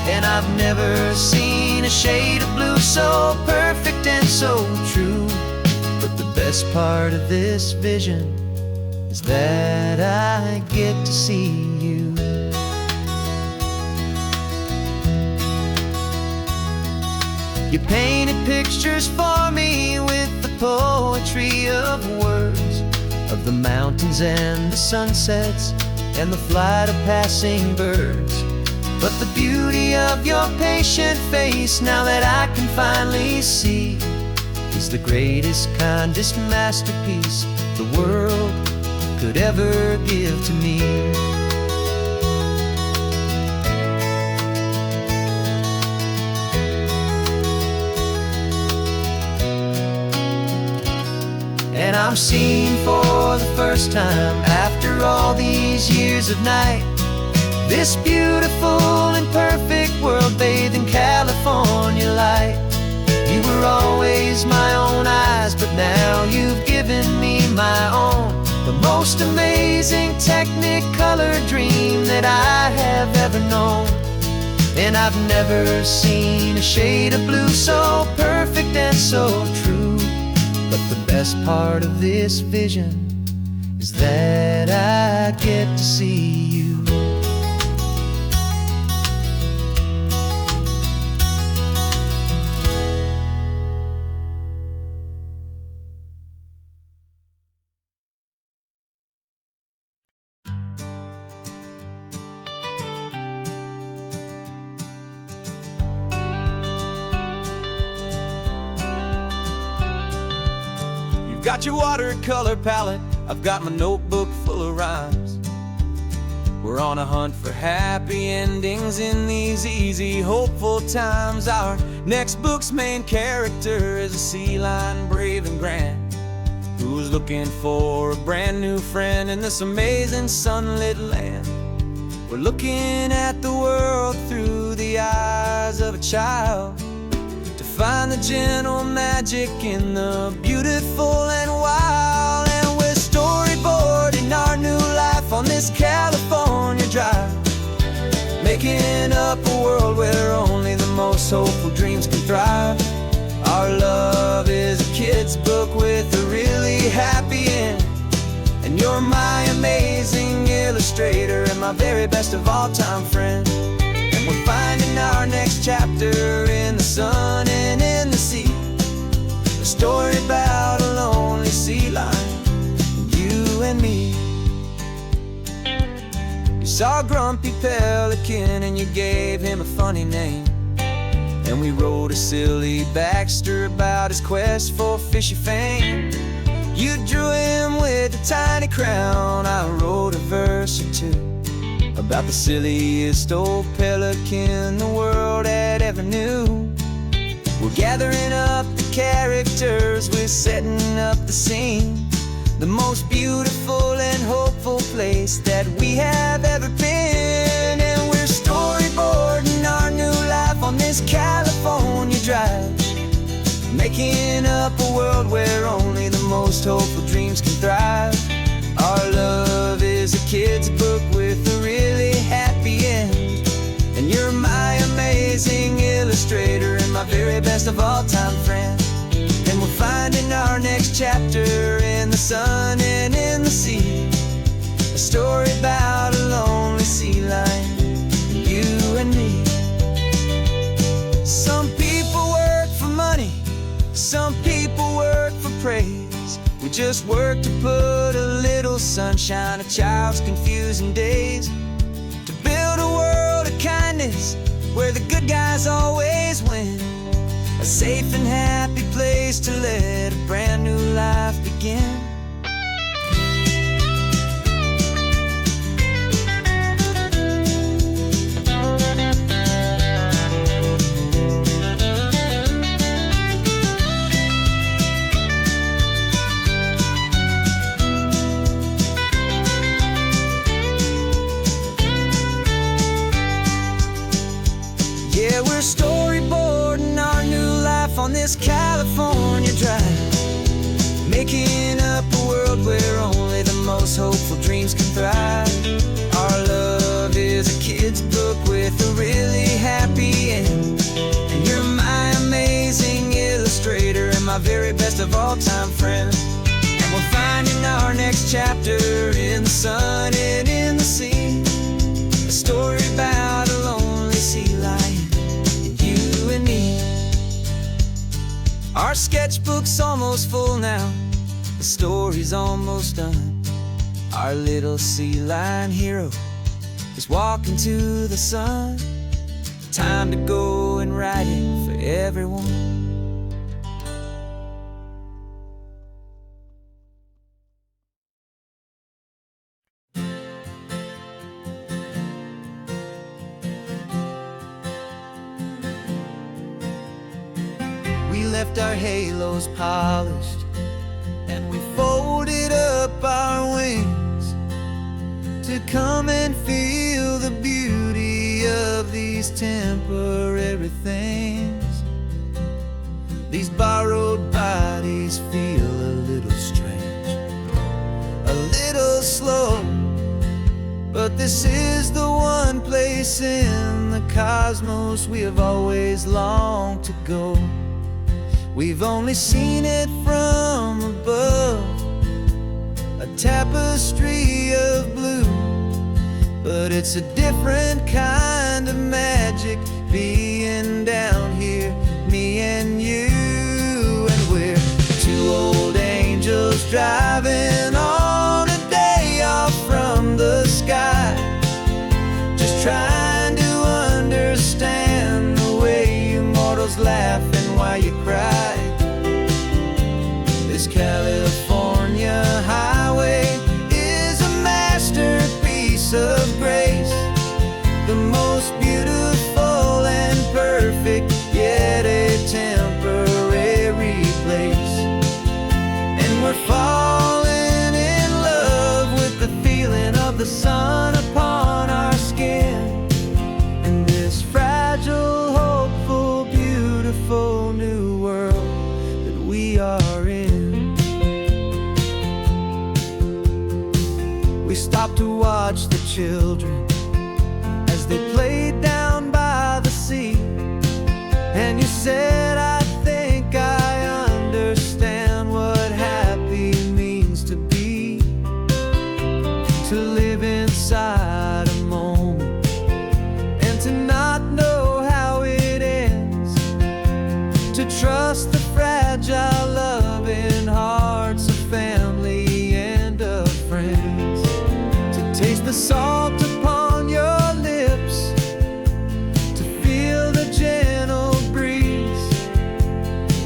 And I've never seen a shade of blue so perfect and so true. But the best part of this vision is that I get to see you. You painted pictures for me with the poetry of words, the mountains and the sunsets and the flight of passing birds. But the beauty of your patient face, now that I can finally see, is the greatest, kindest masterpiece the world could ever give to me. And I'm seeing for the first time, after all these years of night, this beautiful and perfect world bathed in California light. You were always my own eyes, but now you've given me my own, the most amazing technicolor dream that I have ever known. And I've never seen a shade of blue so perfect and so true. But the best part of this vision is that I get to see you. Got your watercolor palette, I've got my notebook full of rhymes. We're on a hunt for happy endings in these easy, hopeful times. Our next book's main character is a sea lion, brave and grand, who's looking for a brand new friend in this amazing sunlit land. We're looking at the world through the eyes of a child, find the gentle magic in the beautiful and wild. And we're storyboarding our new life on this California drive, making up a world where only the most hopeful dreams can thrive. Our love is a kid's book with a really happy end, and you're my amazing illustrator and my very best of all time friend. We're finding our next chapter in the sun and in the sea, a story about a lonely sea lion, you and me. You saw a grumpy pelican and you gave him a funny name, and we wrote a silly Baxter about his quest for fishy fame. You drew him with a tiny crown, I wrote a verse or two about the silliest old pelican the world had ever knew. We're gathering up the characters, we're setting up the scene, the most beautiful and hopeful place that we have ever been. And we're storyboarding our new life on this California drive, making up a world where only the most hopeful dreams can thrive. Our love is a kid's book with a really happy end, and you're my amazing illustrator and my very best of all time friend. And we're finding our next chapter in the sun and in the sea, a story about a lonely sea lion, you and me. Some people work for money, some people work for praise. We just work to put a little sunshine in a child's confusing days, to build a world of kindness where the good guys always win, a safe and happy place to let a brand new life begin. Yeah, we're storyboarding our new life on this California drive, making up a world where only the most hopeful dreams can thrive. Our love is a kid's book with a really happy end, and you're my amazing illustrator and my very best of all time friend. And we're finding our next chapter in the sun and in the sea, a story about a lonely sea lion, you and me. Our sketchbook's almost full now, the story's almost done. Our little sea lion hero is walking to the sun. Time to go and write it for everyone. We left our halos polished, and we folded up our wings to come and feel the beauty of these temporary things. These borrowed bodies feel a little strange, a little slow, but this is the one place in the cosmos we have always longed to go. We've only seen it from above, a tapestry of blue, but it's a different kind of magic being down here, me and you. And we're two old angels driving on a day off from the sky, just trying to understand the way you mortals laugh and why you cry. This California highway is a masterpiece of grace, the most beautiful and perfect, yet a temporary place. And we're falling in love with the feeling of the sun upon our skin, in this fragile, hopeful, beautiful new world that we are in. We stopped to watch the children as they played down by the sea, and you said, I think I understand what happy means to be, to live inside a moment and to not know how it ends, to trust the fragile loving hearts of family and of friends, to taste the salt upon your lips, to feel the gentle breeze,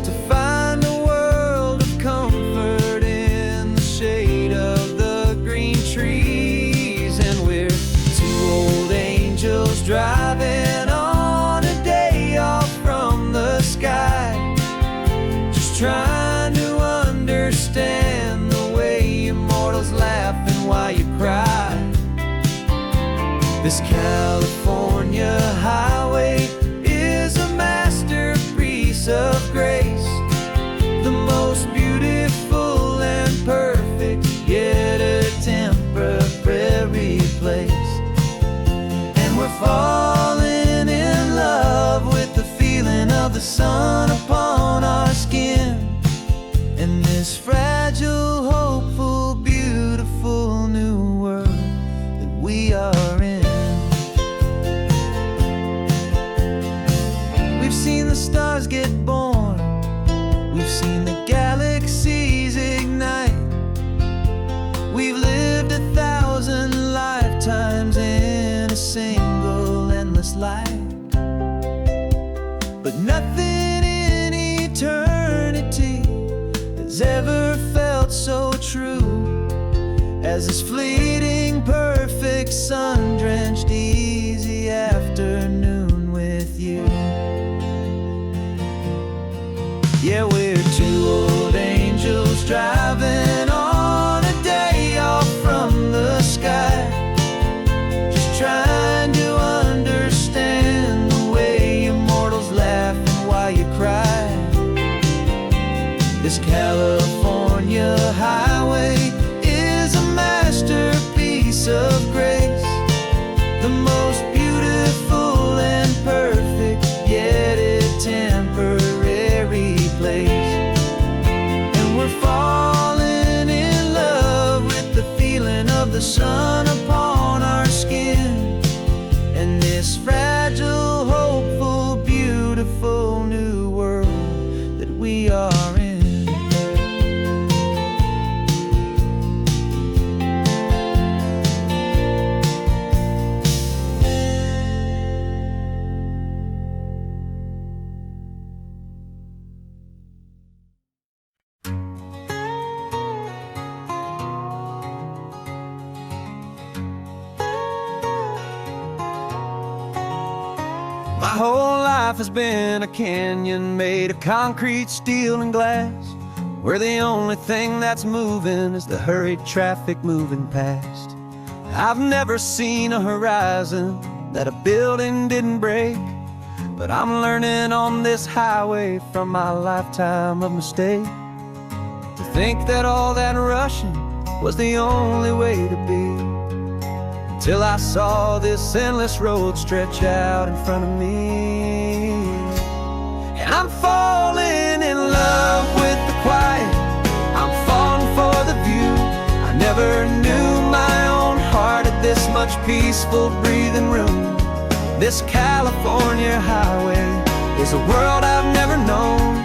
to find a world of comfort in the shade of the green trees. And we're two old angels driving on a day off from the sky, just trying to understand the way immortals laugh and why you cry. This California highway is a masterpiece of grace, the most beautiful and perfect, yet a temporary place. And we're falling in love with the feeling of the sun upon our skin, in this fragile, hopeful, beautiful new world that we are in. We've seen the stars get born, we've seen the galaxies ignite, we've lived 1,000 lifetimes in a single endless life, but nothing in eternity has ever felt so true as this fleeting, perfect, sun-drenched, easy afternoon with you. Yeah, we're two old angels driving on a day off from the sky, just trying to understand the way immortals laugh and why you cry. This California highway is a masterpiece of grace, the most beautiful and perfect, yet a temporary place. whole life has been a canyon made of concrete, steel, and glass, where the only thing that's moving is the hurried traffic moving past. I've never seen a horizon that a building didn't break, but I'm learning on this highway from my lifetime of mistake, to think that all that rushing was the only way to be, till I saw this endless road stretch out in front of me. And I'm falling in love with the quiet, I'm falling for the view. I never knew my own heart had this much peaceful breathing room. This California highway is a world I've never known,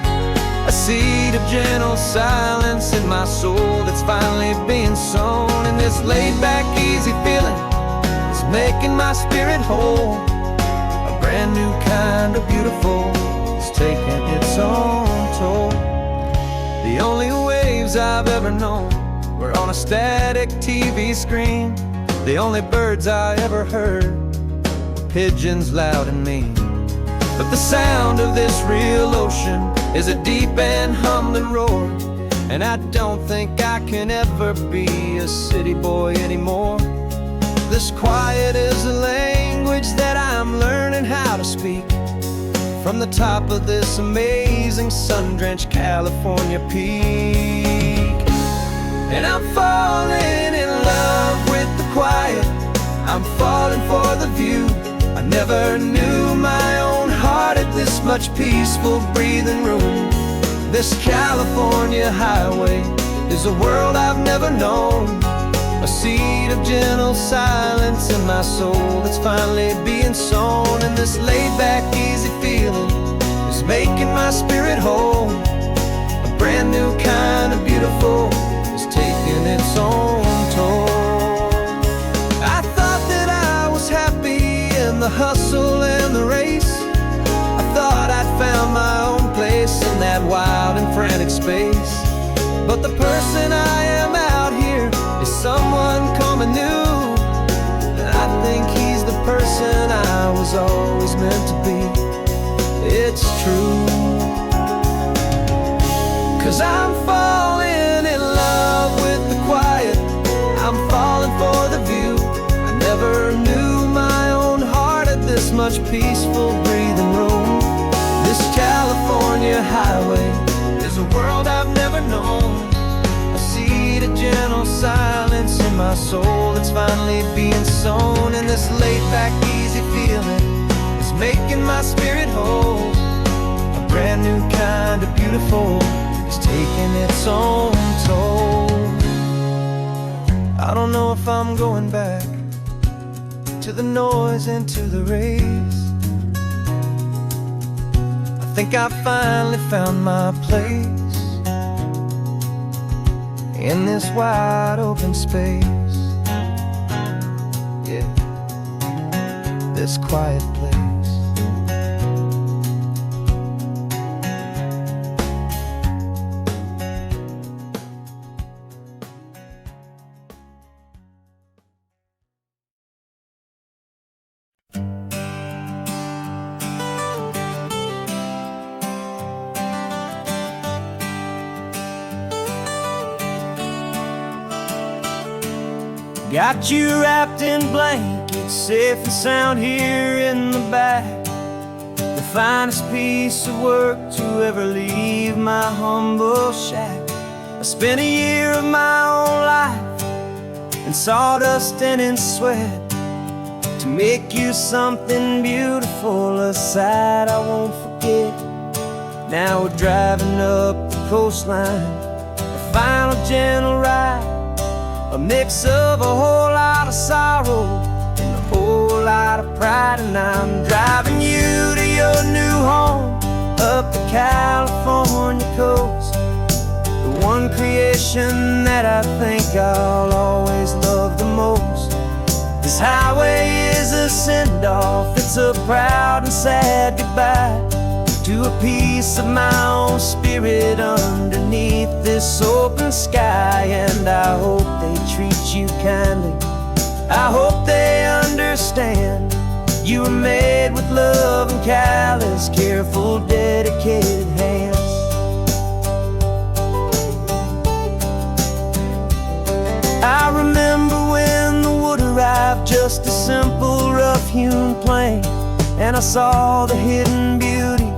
a seed of gentle silence in my soul that's finally being sown. And this laid-back, easy feeling is making my spirit whole. A brand new kind of beautiful is taking its own toll. The only waves I've ever known were on a static TV screen. The only birds I ever heard were pigeons loud and mean. But the sound of this real ocean is a deep and humbling roar, and I don't think I can ever be a city boy anymore. This quiet is a language that I'm learning how to speak, from the top of this amazing sun-drenched California peak. And I'm falling in love with the quiet, I'm falling for the view. I never knew my own heart had this much peaceful breathing room. This California highway is a world I've never known, a seed of gentle silence in my soul that's finally being sown. And this laid-back, easy feeling is making my spirit whole. A brand new kind of beautiful is taking its own toll. I thought that I was happy in the hustle and the race. I thought I'd found my own place in that wild and frantic space. But the person I am out here is someone coming new, and I think he's the person I was always meant to be. It's true, 'cause I'm falling in love with the quiet, I'm falling for the view. I never knew my own heart had this much peaceful breathing room. This California highway is a world I've never known, a seed of gentle silence in my soul that's finally being sown. And this laid-back, easy feeling is making my spirit whole. A brand new kind of beautiful is taking its own toll. I don't know if I'm going back to the noise and to the race. I think I finally found my place in this wide open space. Yeah, this quiet place. Got you wrapped in blankets, safe and sound here in the back. The finest piece of work to ever leave my humble shack. I spent a year of my own life in sawdust and in sweat to make you something beautiful, a sight I won't forget. Now we're driving up the coastline, a final gentle ride, a mix of a whole lot of sorrow and a whole lot of pride. And I'm driving you to your new home up the California coast, the one creation that I think I'll always love the most. This highway is a send-off, it's a proud and sad goodbye to a piece of my own spirit underneath this open sky. And I hope they treat you kindly, I hope they understand You were made with love and callous, careful, dedicated hands. I remember when the wood arrived, just a simple rough-hewn plank, and I saw the hidden beauty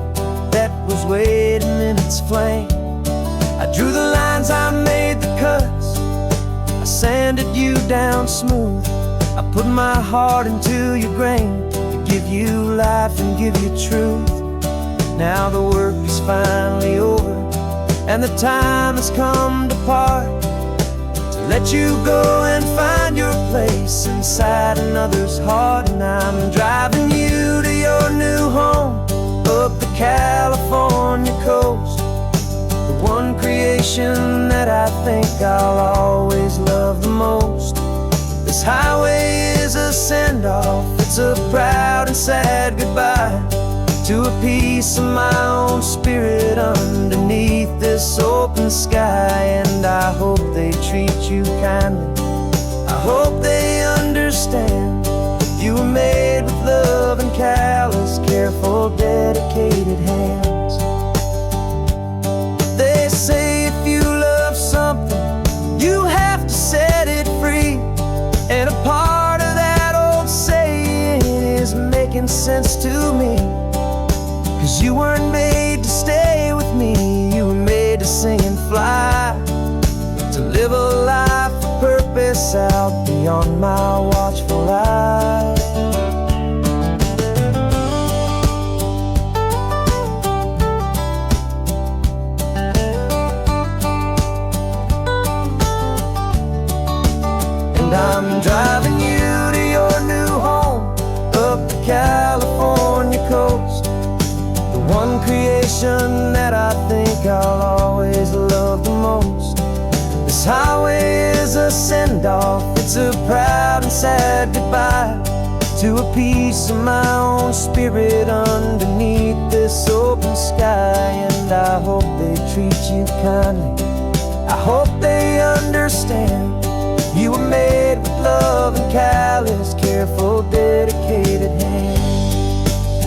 that was waiting in its flame. I drew the lines, I made the cuts, I sanded you down smooth. I put my heart into your grain to give you life and give you truth. Now the work is finally over, and the time has come to part, to let you go and find your place inside another's heart. And I'm driving you to your new home, up the California coast, the one creation that I think I'll always love the most. This highway is a send-off, it's a proud and sad goodbye to a piece of my own spirit underneath this open sky. And I hope they treat you kindly, I hope they understand. You were made with love and callous, careful, dedicated hands. They say if you love something, you have to set it free. And a part of that old saying is making sense to me, 'cause you weren't made to stay with me, you were made to sing and fly, to live a life of purpose out beyond my watchful eye. And I'm driving you to your new home, up the California coast, the one creation that I think I'll always love the most. This highway is a send-off, it's a proud and sad goodbye to a piece of my own spirit underneath this open sky. And I hope they treat you kindly, I hope they understand. You were made with love and callous, careful, dedicated hands.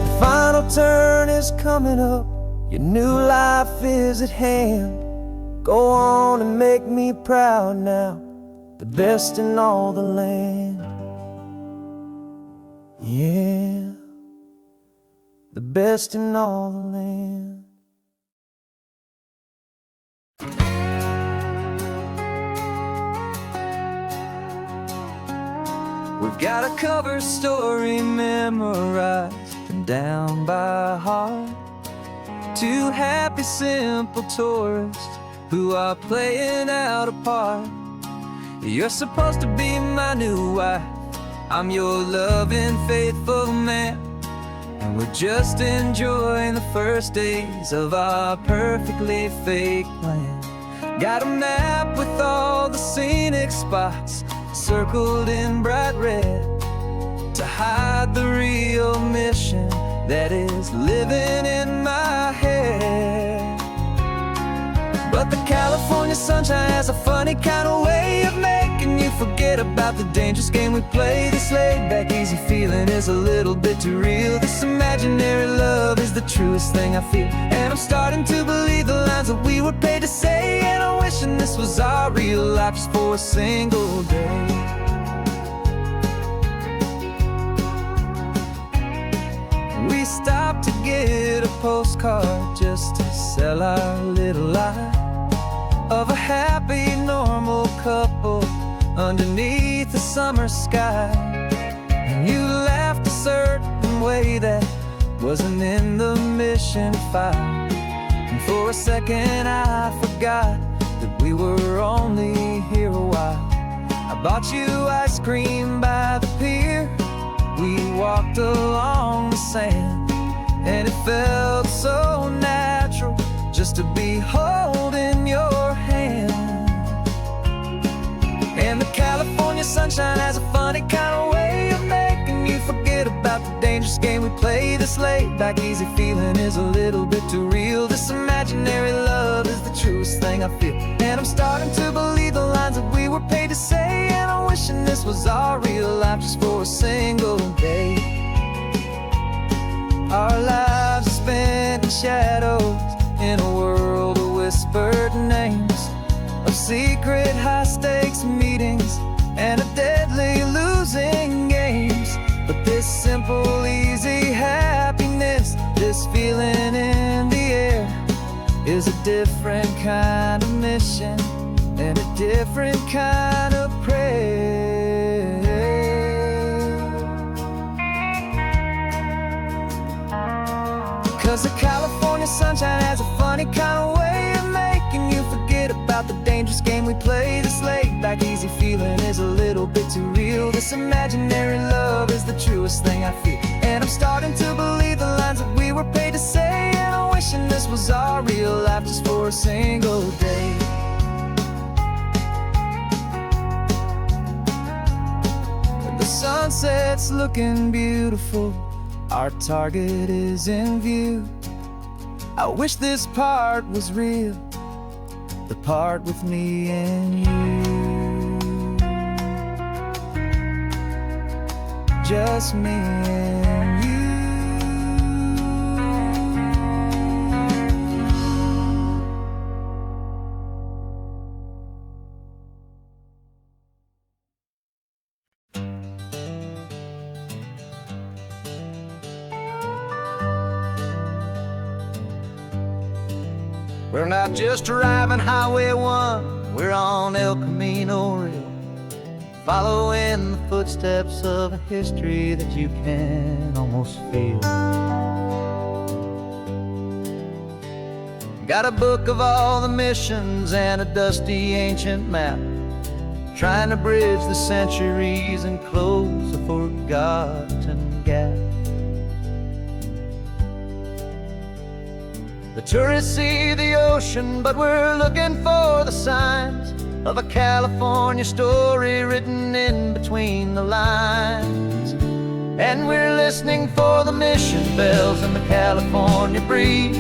The final turn is coming up, your new life is at hand. Go on and make me proud now, the best in all the land. Yeah, the best in all the land. We've got a cover story memorized and down by heart. Two happy, simple tourists who are playing out a part. You're supposed to be my new wife, I'm your loving, faithful man, and we're just enjoying the first days of our perfectly fake plan. Got a map with all the scenic spots circled in bright red to hide the real mission that is living in my head. But the California sunshine has a funny kind of way of making you forget about the dangerous game we play. This laid-back, easy feeling is a little bit too real. This imaginary love is the truest thing I feel, and I'm starting to believe the lines that we were paid to say. And I'm wishing this was our real life just for a single day. We stopped to get a postcard just to sell our little lie of a happy, normal couple underneath the summer sky. And you laughed a certain way that wasn't in the mission file, and for a second I forgot that we were only here a while. I bought you ice cream by the pier, we walked along the sand, and it felt so natural just to be holding your hand. And the California sunshine has a funny kind of way of making you forget about the dangerous game we play. This laid-back, easy feeling is a little bit too real. This imaginary love is the truest thing I feel. And I'm starting to believe the lines that we were paid to say. And I'm wishing this was our real life just for a single day. Our lives are spent in shadows, in a world of whispered names, of secret high-stakes meetings and of deadly losing games. But this simple, easy happiness, this feeling in the air, is a different kind of mission and a different kind of prayer. 'Cause the California sunshine has a funny kind of way of making you forget about the dangerous game we play. This laid back easy feeling is a little bit too real. This imaginary love is the truest thing I feel. And I'm starting to believe the lines that we were paid to say. And I'm wishing this was our real life just for a single day. The sunset's looking beautiful, our target is in view. I wish this part was real, the part with me and you. Just me and you. We're not just driving Highway 1, we're on El Camino Real, following the footsteps of a history that you can almost feel. Got a book of all the missions and a dusty ancient map, trying to bridge the centuries and close a forgotten gap. The tourists see the ocean, but we're looking for the signs of a California story written in between the lines. And we're listening for the mission bells in the California breeze,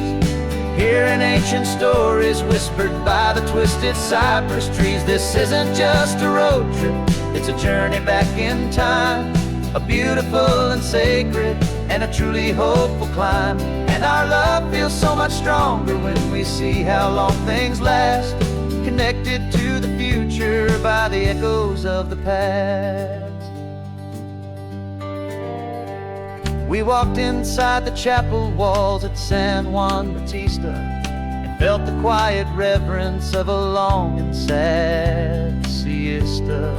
hearing ancient stories whispered by the twisted cypress trees. This isn't just a road trip, it's a journey back in time, a beautiful and sacred and a truly hopeful climb. And our love feels so much stronger when we see how long things last, connected to the future by the echoes of the past. We walked inside the chapel walls at San Juan Bautista and felt the quiet reverence of a long and sad siesta.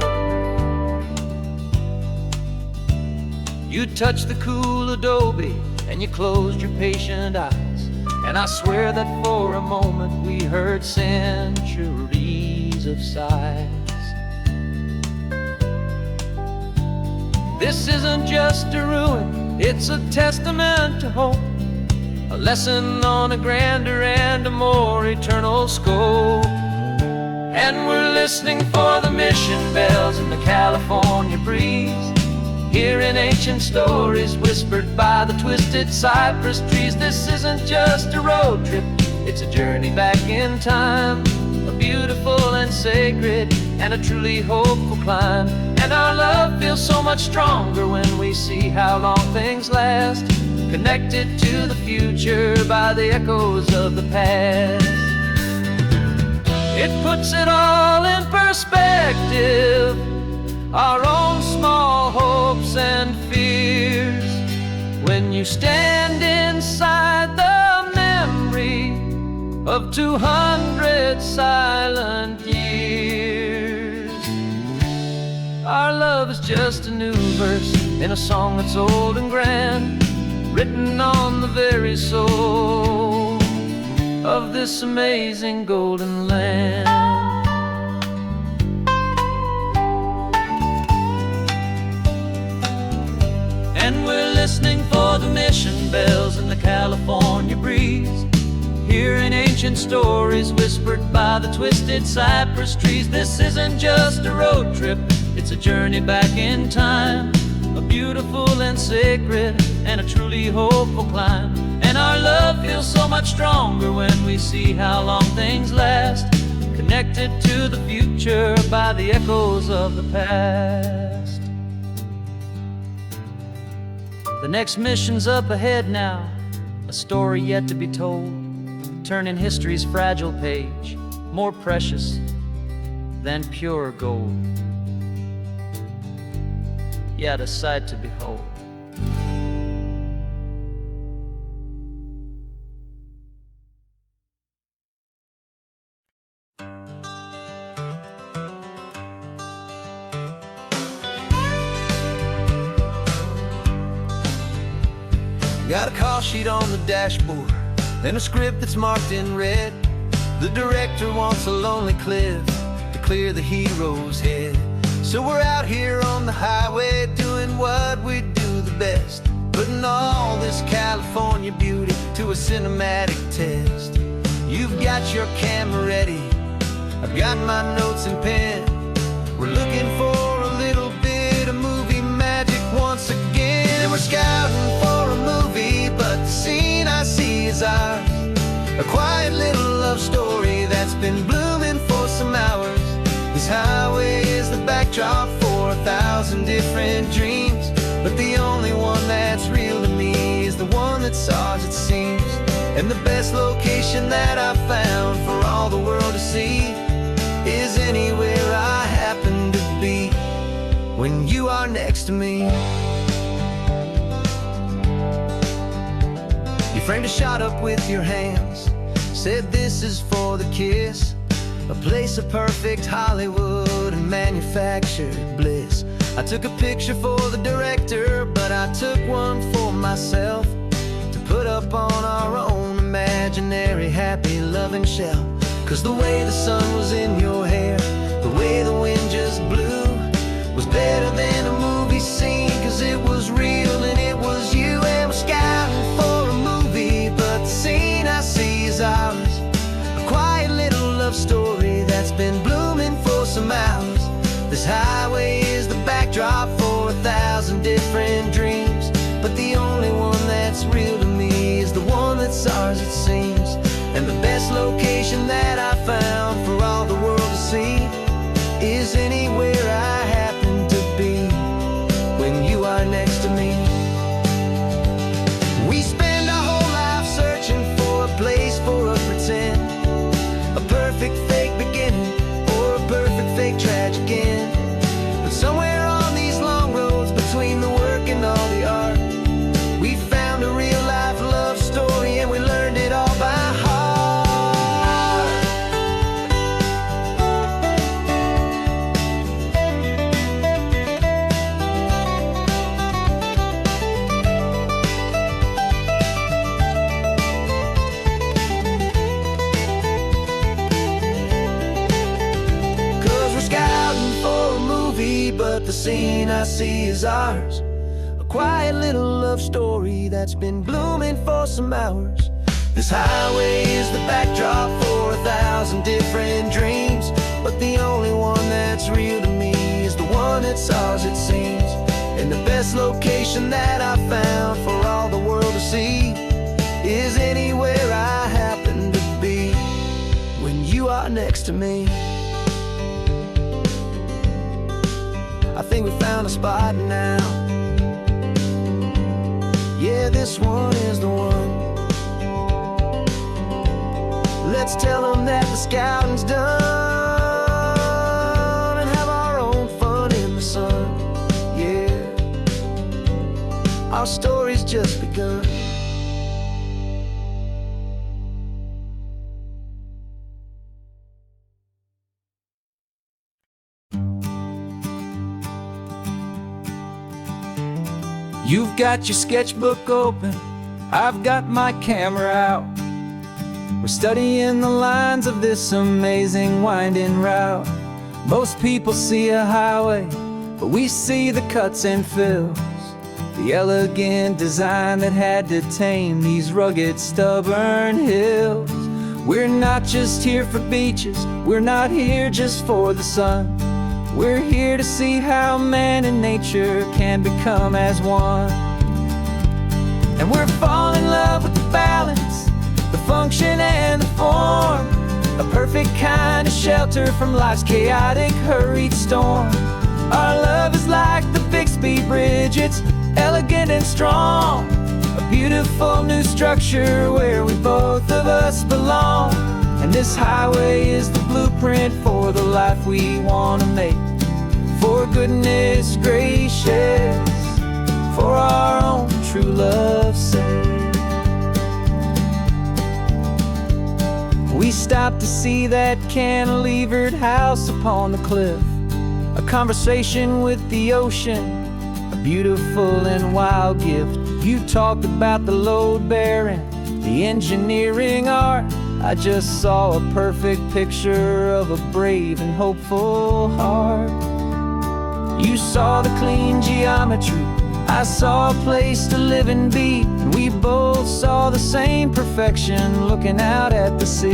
You touched the cool adobe and you closed your patient eyes, and I swear that for a moment we heard centuries of sighs. This isn't just a ruin, it's a testament to hope, a lesson on a grander and a more eternal scope. And we're listening for the mission bells in the California breeze, hearing ancient stories whispered by the twisted cypress trees. This isn't just a road trip, it's a journey back in time, a beautiful and sacred and a truly hopeful climb. And our love feels so much stronger when we see how long things last, connected to the future by the echoes of the past. It puts it all in perspective, our own small hopes and fears, when you stand inside the memory of 200 silent years. Our love is just a new verse in a song that's old and grand, written on the very soul of this amazing golden land. And we're listening for the mission bells in the California breeze, hearing ancient stories whispered by the twisted cypress trees. This isn't just a road trip, it's a journey back in time, a beautiful and sacred and a truly hopeful climb. And our love feels so much stronger when we see how long things last, connected to the future by the echoes of the past. The next mission's up ahead now, a story yet to be told, turning history's fragile page more precious than pure gold. Yet a sight to behold. Got a call sheet on the dashboard and a script that's marked in red. The director wants a lonely cliff to clear the hero's head. So we're out here on the highway doing what we do the best, putting all this California beauty to a cinematic test. You've got your camera ready, I've got my notes and pen. We're looking for a little bit of movie magic once again. And we're scouting for a movie, but the scene I see is ours. A quiet little love story that's been blooming for some hours. This highway is the backdrop for 1,000 different dreams, but the only one that's real to me is the one that's ours, it seems. And the best location that I've found for all the world to see is anywhere I happen to be when you are next to me. You framed a shot up with your hands, said this is for the kiss, a place of perfect Hollywood and manufactured bliss. I took a picture for the director, but I took one for myself to put up on our own imaginary happy loving shelf. Cause the way the sun was in your hair, the way the wind just blew, was better than a movie scene, cause it was real and it was you. And we're scouting for a movie, but the scene I see is ours. A quiet little love story that's been blooming for some hours. This highway is the backdrop for 1,000 different dreams, but the only one that's real to me is the one that's ours, it seems. And the best location that I found for all the world to see is anywhere I happen to be when you are next to me. We spend our whole life searching for a place for a pretend, a perfect fake beginning or a perfect fake tragic end. But somewhere on these long roads between the work and all the art, we found a real life love story and we learned it all by heart. But the scene I see is ours. A quiet little love story that's been blooming for some hours. This highway is the backdrop for 1,000 different dreams, but the only one that's real to me is the one that's ours, it seems. And the best location that I found for all the world to see is anywhere I happen to be when you are next to me. I think we found a spot now. Yeah, this one is the one. Let's tell them that the scouting's done and have our own fun in the sun. Yeah, our story's just begun. You've got your sketchbook open, I've got my camera out. We're studying the lines of this amazing winding route. Most people see a highway, but we see the cuts and fills, the elegant design that had to tame these rugged, stubborn hills. We're not just here for beaches, we're not here just for the sun. We're here to see how man and nature can become as one. And we're falling in love with the balance, the function and the form, a perfect kind of shelter from life's chaotic, hurried storm. Our love is like the Bixby Bridge, it's elegant and strong. A beautiful new structure where we both of us belong. And this highway is the blueprint for the life we want to make. For goodness gracious, for our own true love's sake. We stopped to see that cantilevered house upon the cliff, a conversation with the ocean, a beautiful and wild gift. You talked about the load bearing, the engineering art. I just saw a perfect picture of a brave and hopeful heart. You saw the clean geometry, I saw a place to live and be, and we both saw the same perfection looking out at the sea.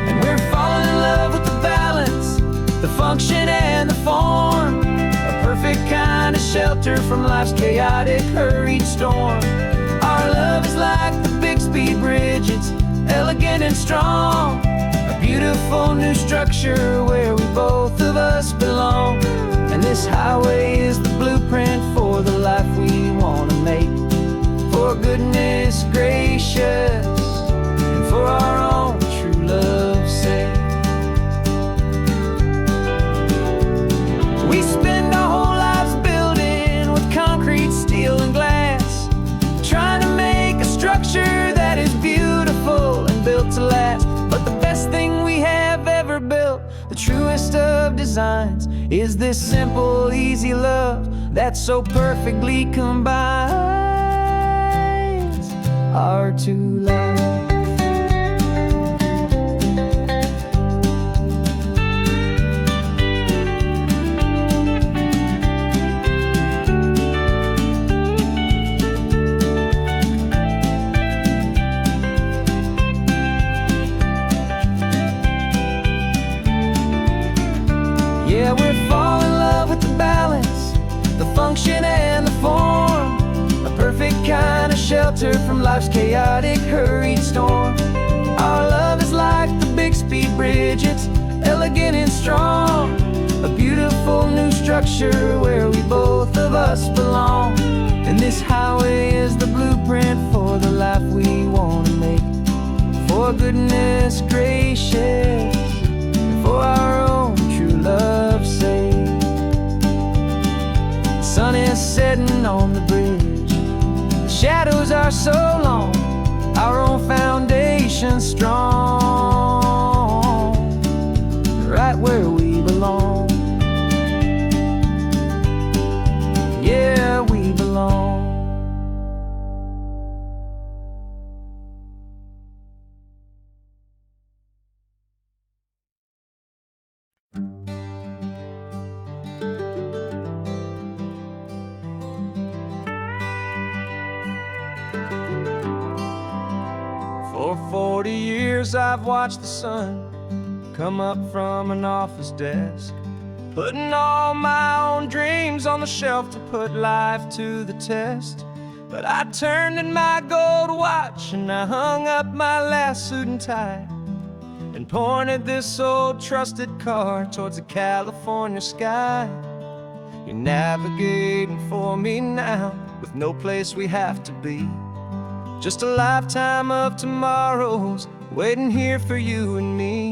And we're falling in love with the balance, the function and the form, a perfect kind of shelter from life's chaotic, hurried storm. Our love is like the Bixby Bridge, it's elegant and strong. A beautiful new structure where we both of us belong. And this highway is the blueprint for the life we want to make. For goodness gracious, and for our own true love's sake. We spend our whole lives building with concrete, steel and glass, trying to make a structure that is beautiful and built to last. But the best thing we have ever built, the truest of designs, is this simple, easy love that so perfectly combines our two lives. Yeah, we're falling in love with the balance, the function and the form, a perfect kind of shelter from life's chaotic, hurried storm. Our love is like the Bixby Bridge, it's elegant and strong. A beautiful new structure where we both of us belong. And this highway is the blueprint for the life we want to make. For goodness gracious, and for our own true love's sake. The sun is setting on the bridge, the shadows are so long, our own foundation strong, right where we belong. Yeah, we belong. For 40 years I've watched the sun come up from an office desk, putting all my own dreams on the shelf to put life to the test. But I turned in my gold watch and I hung up my last suit and tie, and pointed this old trusted car towards the California sky. You're navigating for me now, with no place we have to be. Just a lifetime of tomorrows waiting here for you and me.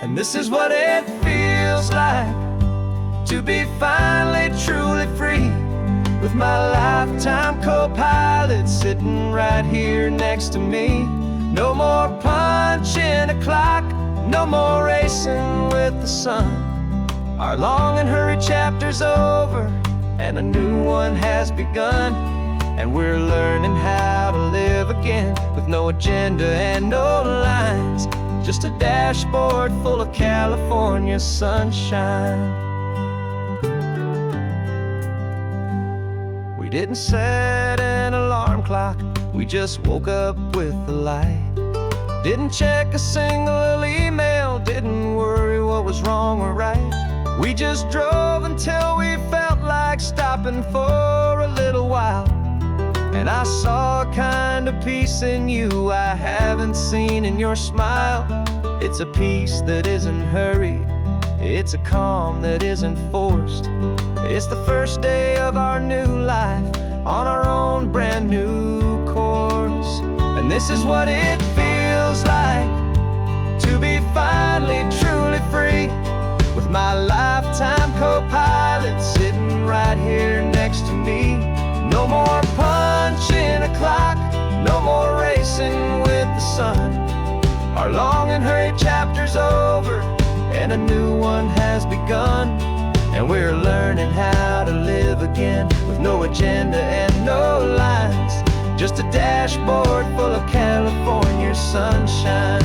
And this is what it feels like to be finally truly free, with my lifetime co-pilot sitting right here next to me. No more punching a clock, no more racing with the sun. Our long and hurried chapter's over and a new one has begun. And we're learning how to live again, with no agenda and no lines, just a dashboard full of California sunshine. We didn't set an alarm clock, we just woke up with the light. Didn't check a single email, didn't worry what was wrong or right. We just drove until we felt like stopping for a little while. And I saw a kind of peace in you I haven't seen in your smile. It's a peace that isn't hurried, it's a calm that isn't forced. It's the first day of our new life on our own brand new course. And this is what it feels like to be finally truly free, with my lifetime co-pilot sitting right here next to me. No more punching a clock, no more racing with the sun. Our long and hurried chapter's over, and a new one has begun. And we're learning how to live again, with no agenda and no lines, just a dashboard full of California sunshine.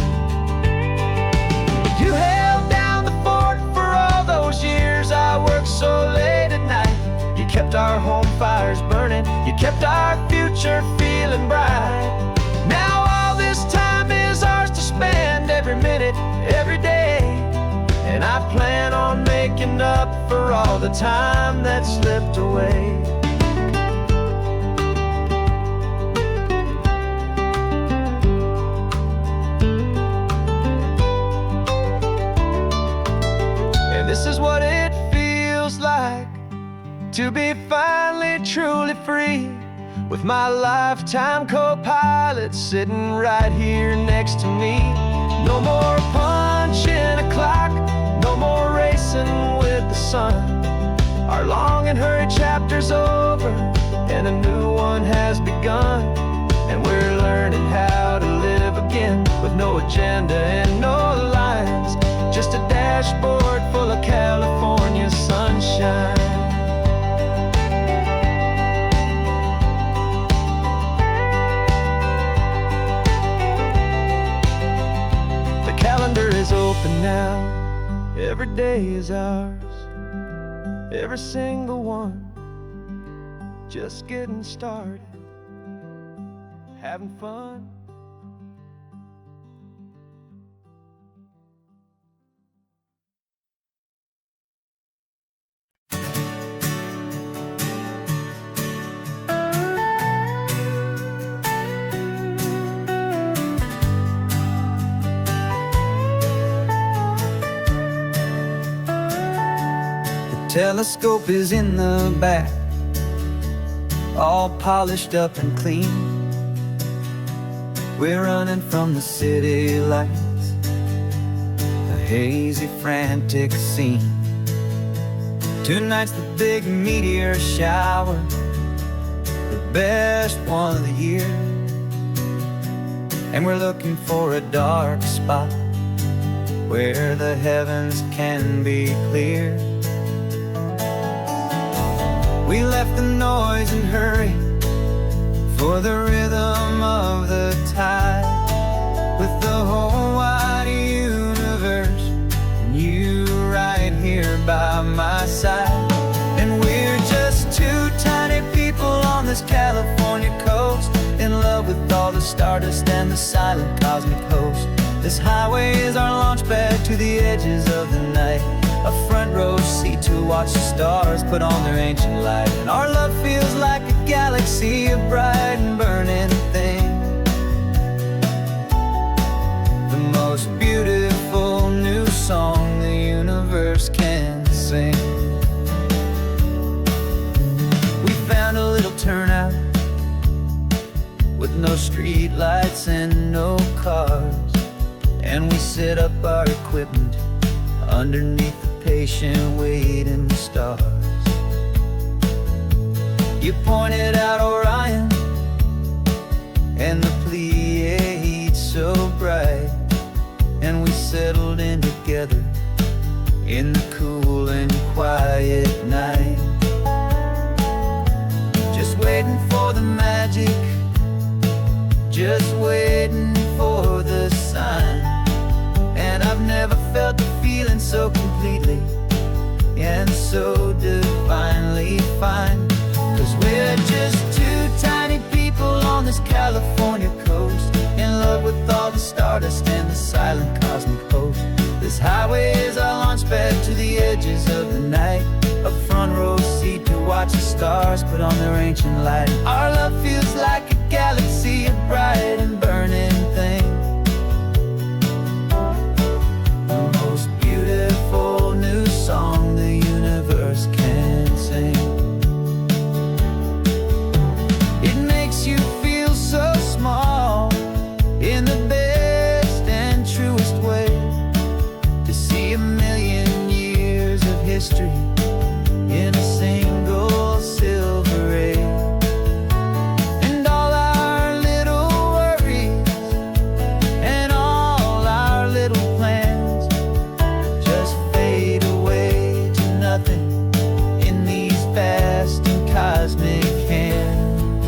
You held down the fort for all those years I worked so late at night. You kept our home fires burning, you kept our future feeling bright. Now all this time is ours to spend, every minute, every day. And I plan on making up for all the time that slipped away. And this is what it feels like to be finally truly free, with my lifetime co-pilot sitting right here next to me. No more punching a clock, no more racing with the sun. Our long and hurried chapter's over, and a new one has begun. And we're learning how to live again, with no agenda and no lines, just a dashboard full of California sunshine. The calendar is open now, every day is ours, every single one, just getting started, having fun. Telescope is in the back, all polished up and clean. We're running from the city lights, a hazy, frantic scene. Tonight's the big meteor shower, the best one of the year. And we're looking for a dark spot where the heavens can be clear. We left the noise and hurry for the rhythm of the tide, with the whole wide universe and you right here by my side. And we're just two tiny people on this California coast, in love with all the stardust and the silent cosmic host. This highway is our launch pad to the edges of the night, a front row seat to watch the stars put on their ancient light. And our love feels like a galaxy of bright and burning things, the most beautiful new song the universe can sing. We found a little turnout with no street lights and no cars, and we set up our equipment underneath the patient waiting stars. You pointed out Orion and the Pleiades so bright, and we settled in together in the cool and quiet night, just waiting for the magic, just waiting for the sign. And I've never felt the feeling so completely and so divinely fine, 'cause we're just two tiny people on this California coast, in love with all the stardust and the silent cosmic host. This highway is our launch pad to the edges of the night, a front row seat to watch the stars stars put on their ancient light. Our love feels like a galaxy, a bright and burning thing. The most beautiful new song the universe can sing. It makes you feel so small in the best and truest way, to see a million years of history in a single silver ray. And all our little worries and all our little plans just fade away to nothing in these vast and cosmic hands.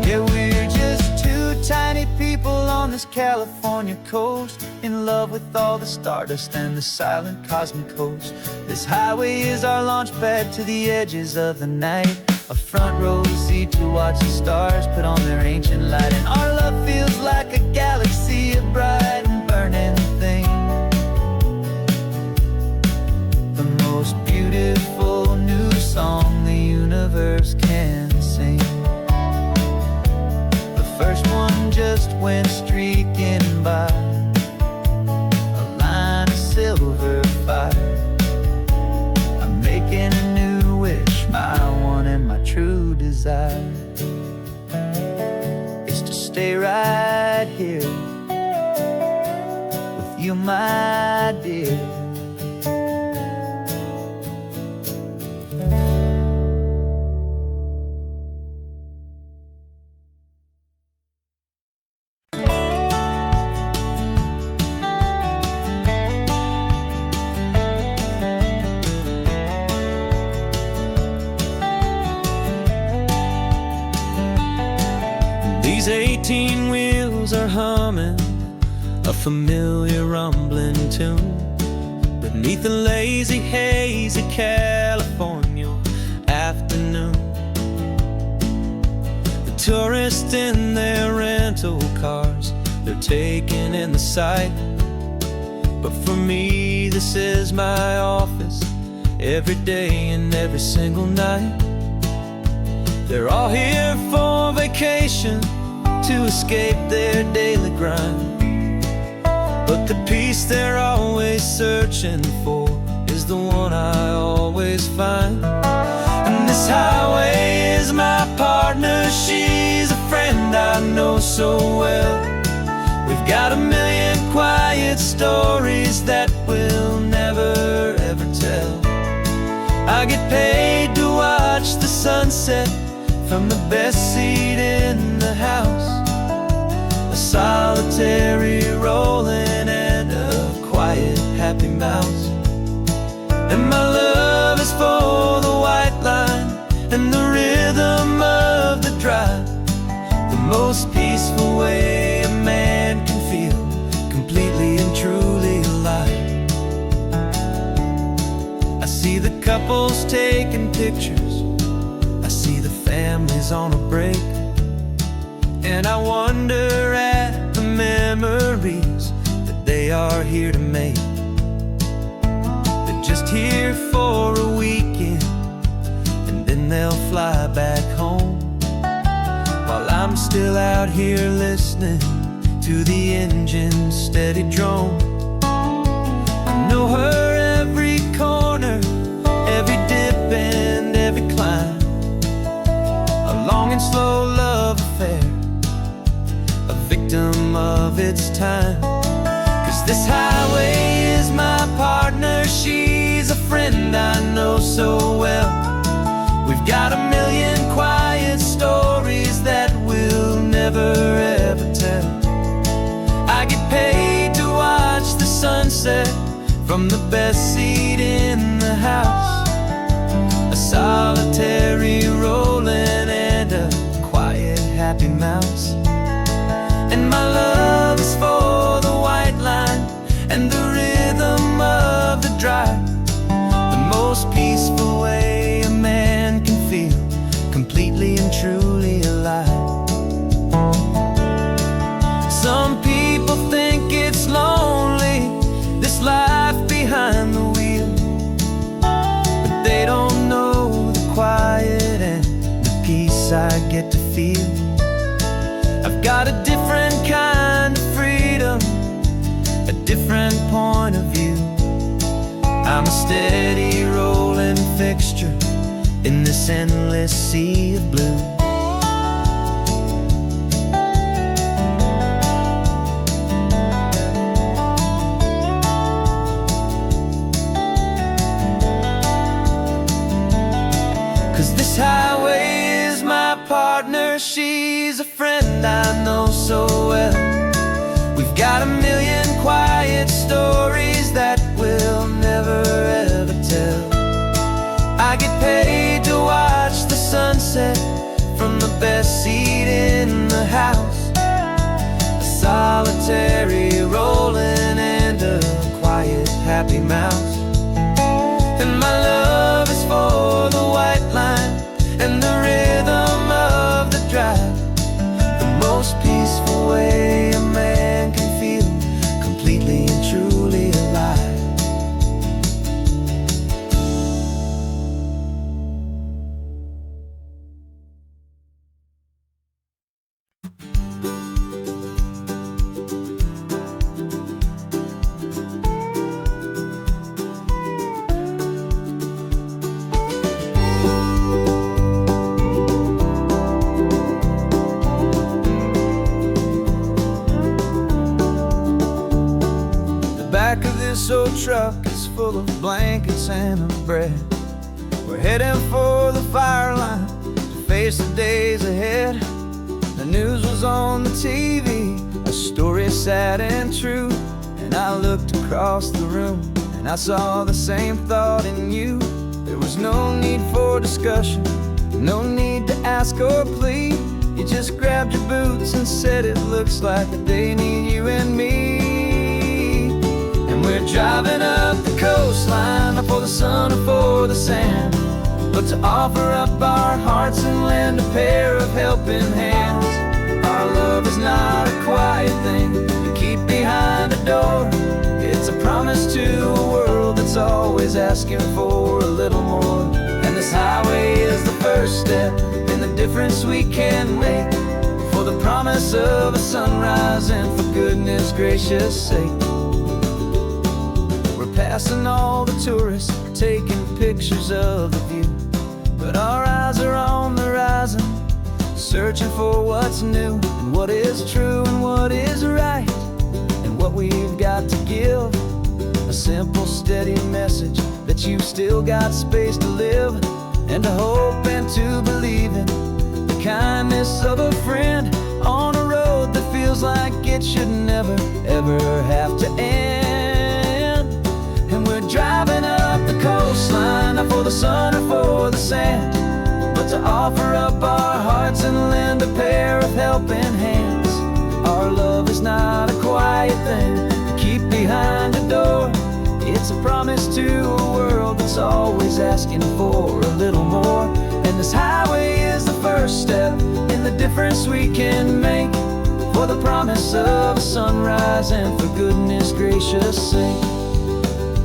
Yeah, we're just two tiny people on this California coast, in love with all the stardust and the silent cosmic host. This highway is our launch pad to the edges of the night, a front row seat to watch the stars put on their ancient light. And our love feels like a galaxy, a bright and burning thing. The most beautiful new song the universe can sing. The first one just went streaking by, a line of silver fire. I'm making a new wish, my one and my true desire is to stay right here with you, my dear. These 18 wheels are humming a familiar rumbling tune beneath the lazy haze of California afternoon. The tourists in their rental cars, they're taking in the sight. But for me, this is my office, every day and every single night. They're all here for vacation, to escape their daily grind. But the peace they're always searching for is the one I always find. And this highway is my partner, she's a friend I know so well. We've got a million quiet stories that we'll never ever tell. I get paid to watch the sunset from the best seat in the house, a solitary rolling and a quiet happy mouse. And my love is for the white line and the rhythm of the drive, the most peaceful way a man can feel completely and truly alive. I see the couples taking pictures, I see the families on a break, and I wonder at the memories that they are here to make. They're just here for a weekend and then they'll fly back home, while I'm still out here listening to the engine's steady drone. I know her every corner, every dip and every climb, a long and slow love affair, a victim of its time. 'Cause this highway is my partner, she's a friend I know so well. We've got a million quiet stories that we'll never ever tell. I get paid to watch the sunset from the best seat in the house, a solitary rolling and a quiet happy mouse. And my love is for the white line and the rhythm of the drive, the most peaceful way a man can feel completely and truly alive. Some people think it's lonely, this life behind the wheel, but they don't know the feel. I've got a different kind of freedom, a different point of view. I'm a steady rolling fixture in this endless sea of blue. 'Cause this highway is my partner, she's a friend I know so well. We've got a million quiet stories that we'll never ever tell. I get paid to watch the sunset from the best seat in the house, a solitary rolling and a quiet happy mouse. And my love is for the white line and the rhythm of the drive, the most peaceful way a man can feel completely and truly alive. Back of this old truck is full of blankets and of bread. We're heading for the fire line to face the days ahead. The news was on the TV, a story sad and true. And I looked across the room and I saw the same thought in you. There was no need for discussion, no need to ask or plead. You just grabbed your boots and said it looks like the day need you and me. We're driving up the coastline, not for the sun or for the sand, but to offer up our hearts and lend a pair of helping hands. Our love is not a quiet thing you keep behind a door. It's a promise to a world that's always asking for a little more. And this highway is the first step in the difference we can make, for the promise of a sunrise and for goodness gracious sake. Passing all the tourists, taking pictures of the view, but our eyes are on the horizon, searching for what's new and what is true and what is right, and what we've got to give. A simple, steady message that you've still got space to live, and to hope and to believe in the kindness of a friend on a road that feels like it should never, ever have to end. We're driving up the coastline, not for the sun or for the sand, but to offer up our hearts and lend a pair of helping hands. Our love is not a quiet thing to keep behind a door. It's a promise to a world that's always asking for a little more. And this highway is the first step in the difference we can make, for the promise of a sunrise and for goodness gracious sake.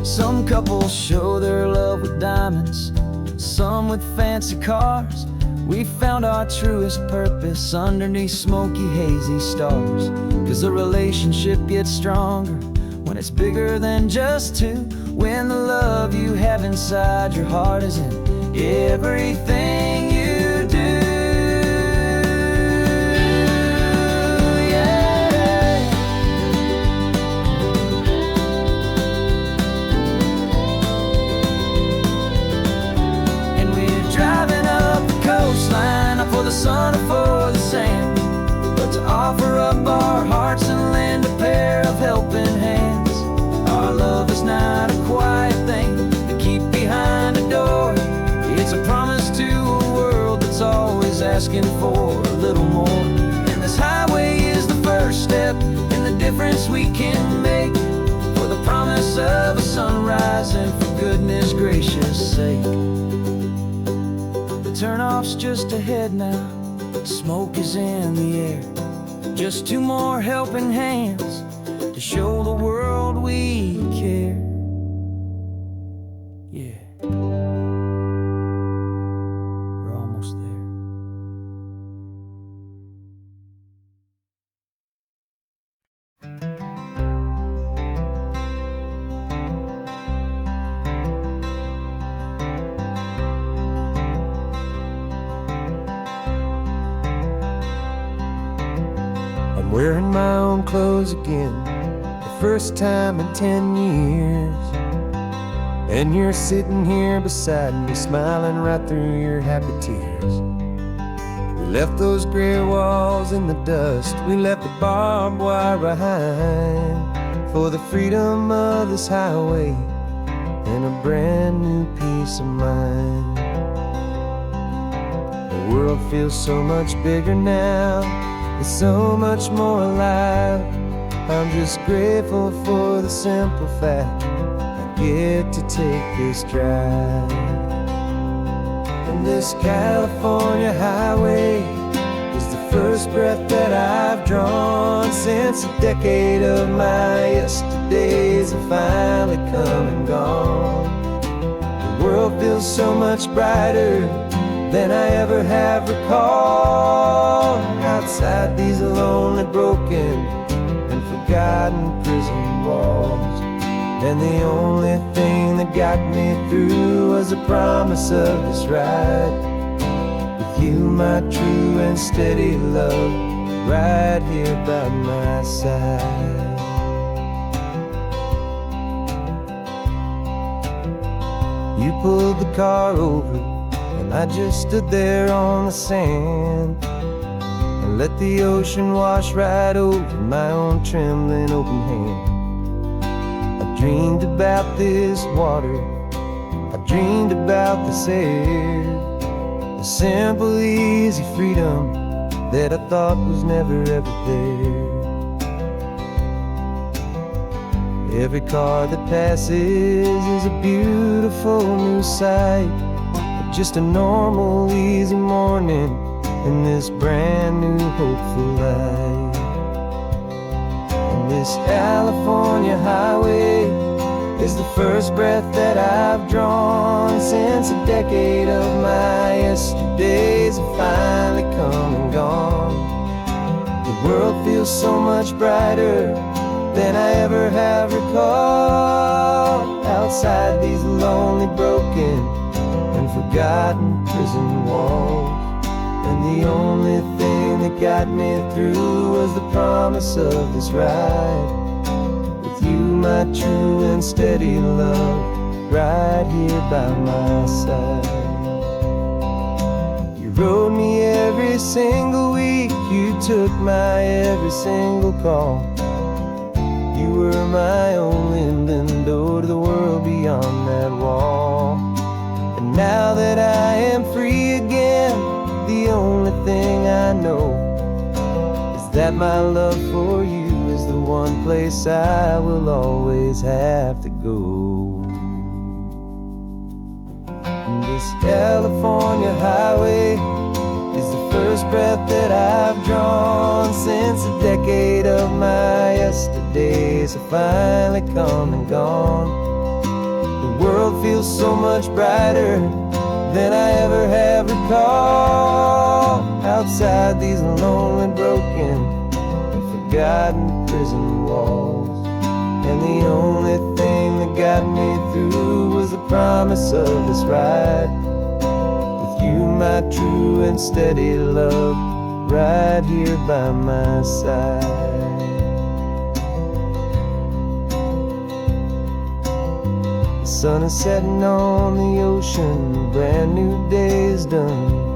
Some couples show their love with diamonds, some with fancy cars. We found our truest purpose underneath smoky, hazy stars. 'Cause the relationship gets stronger when it's bigger than just two, when the love you have inside your heart is in everything you do. For the sun or for the sand, but to offer up our hearts and lend a pair of helping hands. Our love is not a quiet thing to keep behind a door. It's a promise to a world that's always asking for a little more. And this highway is the first step in the difference we can make, for the promise of a sunrise and for goodness gracious sake. Turnoff's just ahead now, smoke is in the air. Just two more helping hands to show the world we care. Yeah, we're almost there. wearing my own clothes again, the first time in 10 years. And you're sitting here beside me, smiling right through your happy tears. We left those gray walls in the dust, we left the barbed wire behind, for the freedom of this highway and a brand new peace of mind. The world feels so much bigger now, it's so much more alive. I'm just grateful for the simple fact I get to take this drive. And this California highway is the first breath that I've drawn since a decade of my yesterdays have finally come and gone. The world feels so much brighter than I ever have recalled. Outside these lonely, broken, and forgotten prison walls. And the only thing that got me through was the promise of this ride with you, my true and steady love, right here by my side. You pulled the car over and I just stood there on the sand and let the ocean wash right over my own trembling open hand. I dreamed about this water, I dreamed about this air, the simple easy freedom that I thought was never ever there. Every car that passes is a beautiful new sight, but just a normal easy morning in this brand new hopeful life. And this California highway is the first breath that I've drawn since a decade of my yesterdays have finally come and gone. The world feels so much brighter than I ever have recalled. Outside these lonely, broken, and forgotten prison walls. And the only thing that got me through was the promise of this ride with you, my true and steady love, right here by my side. You rode me every single week, you took my every single call. You were my only window to the world beyond that wall. And now that I am free again, the only thing I know is that my love for you is the one place I will always have to go. And this California highway is the first breath that I've drawn since a decade of my yesterdays have finally come and gone. The world feels so much brighter than I ever have recalled. Outside these lonely, broken, and forgotten prison walls. And the only thing that got me through was the promise of this ride with you, my true and steady love, right here by my side. The sun is setting on the ocean, a brand new day is done.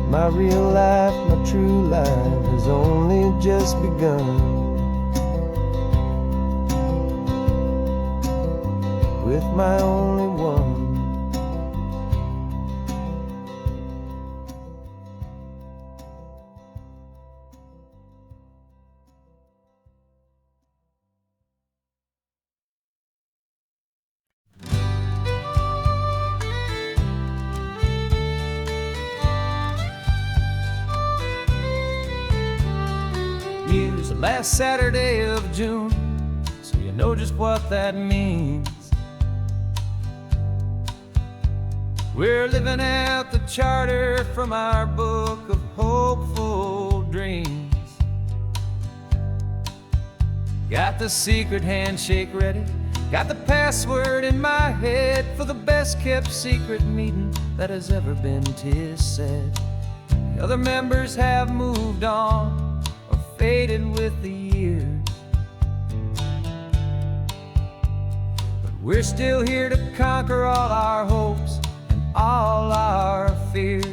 My real life, my true life has only just begun. With my only one. Use the last Saturday of June, so you know just what that means. We're living out the charter from our book of hopeful dreams. Got the secret handshake ready, got the password in my head for the best kept secret meeting that has ever been, 'tis said. The other members have moved on or faded with the years, but we're still here to conquer all our hopes and all our fears.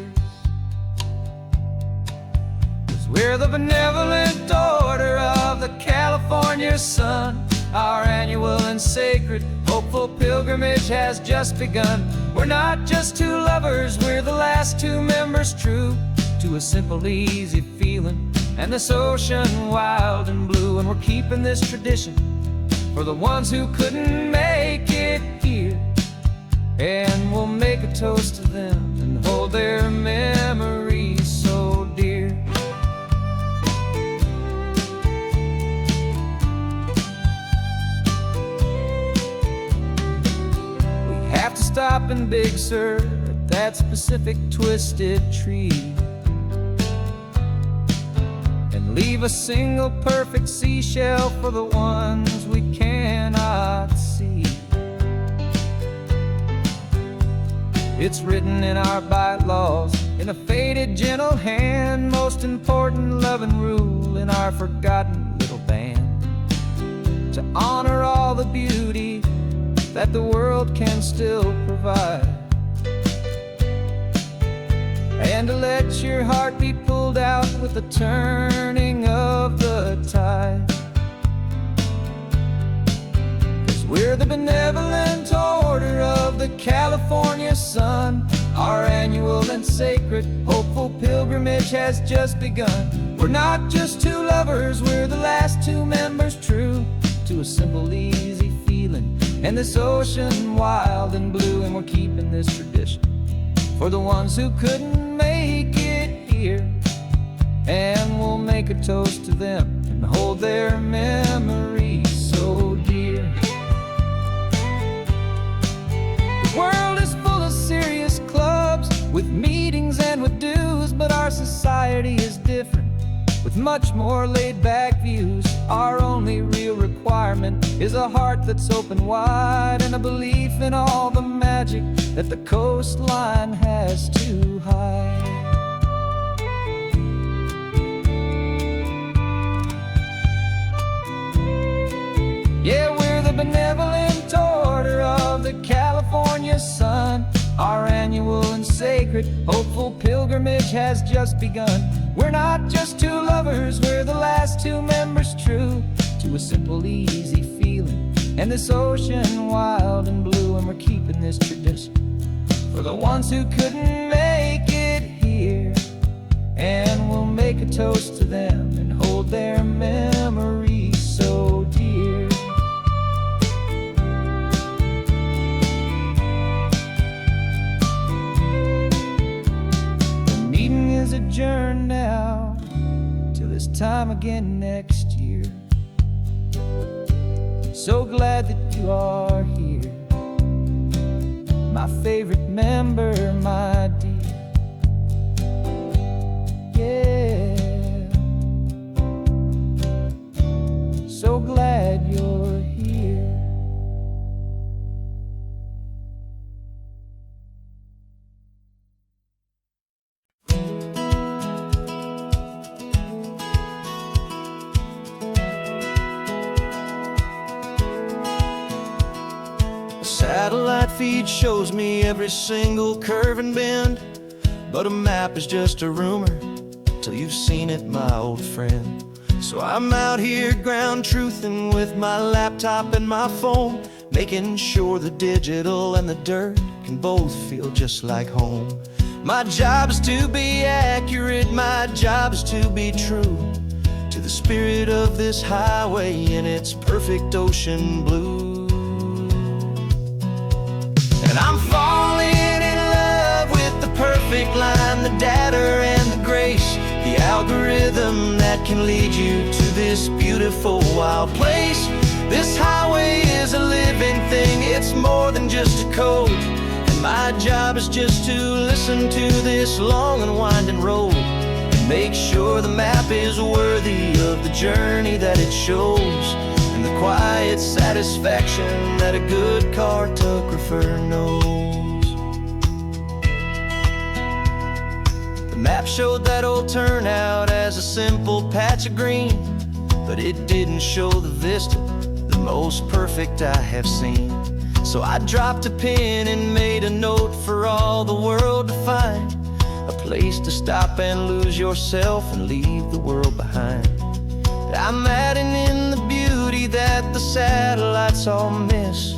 'Cause we're the benevolent order of the California sun. Our annual and sacred hopeful pilgrimage has just begun. We're not just two lovers, we're the last two members true to a simple, easy feeling and this ocean wild and blue. And we're keeping this tradition for the ones who couldn't make it here, and we'll make a toast to them and hold their memories so dear. Have to stop in Big Sur at that specific twisted tree and leave a single perfect seashell for the ones we cannot see. It's written in our bylaws in a faded gentle hand, most important loving rule in our forgotten little band, to honor all the beauty that the world can still provide, and to let your heart be pulled out with the turning of the tide. 'Cause we're the benevolent order of the California sun. Our annual and sacred hopeful pilgrimage has just begun. We're not just two lovers, we're the last two members true to a simple, easy feeling and this ocean wild and blue. And we're keeping this tradition for the ones who couldn't make it here, and we'll make a toast to them and hold their memories so dear. The world is full of serious clubs with meetings and with dues, but our society is different with much more laid-back views. Our only real requirement is a heart that's open wide and a belief in all the magic that the coastline has to hide. Yeah, we're the benevolent order of the California sun. Our annual and sacred hopeful pilgrimage has just begun. We're not just two lovers, we're the last two members true to a simple, easy feeling and this ocean wild and blue. And we're keeping this tradition for the ones who couldn't make it here, and we'll make a toast to them and hold their memories so dear. The meeting is adjourned now till this time again next year. So glad that you are here, my favorite member, my dear. Yeah, so glad you're here. Satellite feed shows me every single curve and bend, but a map is just a rumor till you've seen it, my old friend. So I'm out here ground truthing with my laptop and my phone, making sure the digital and the dirt can both feel just like home. My job is to be accurate, my job is to be true to the spirit of this highway in its perfect ocean blue. And I'm falling in love with the perfect line, the data and the grace, the algorithm that can lead you to this beautiful wild place. This highway is a living thing, it's more than just a code. And my job is just to listen to this long and winding road and make sure the map is worthy of the journey that it shows, and the quiet satisfaction that a good cartographer knows. The map showed that old turnout as a simple patch of green, but it didn't show the vista, the most perfect I have seen. So I dropped a pin and made a note for all the world to find, a place to stop and lose yourself and leave the world behind. I'm adding in the beauty that the satellites all miss,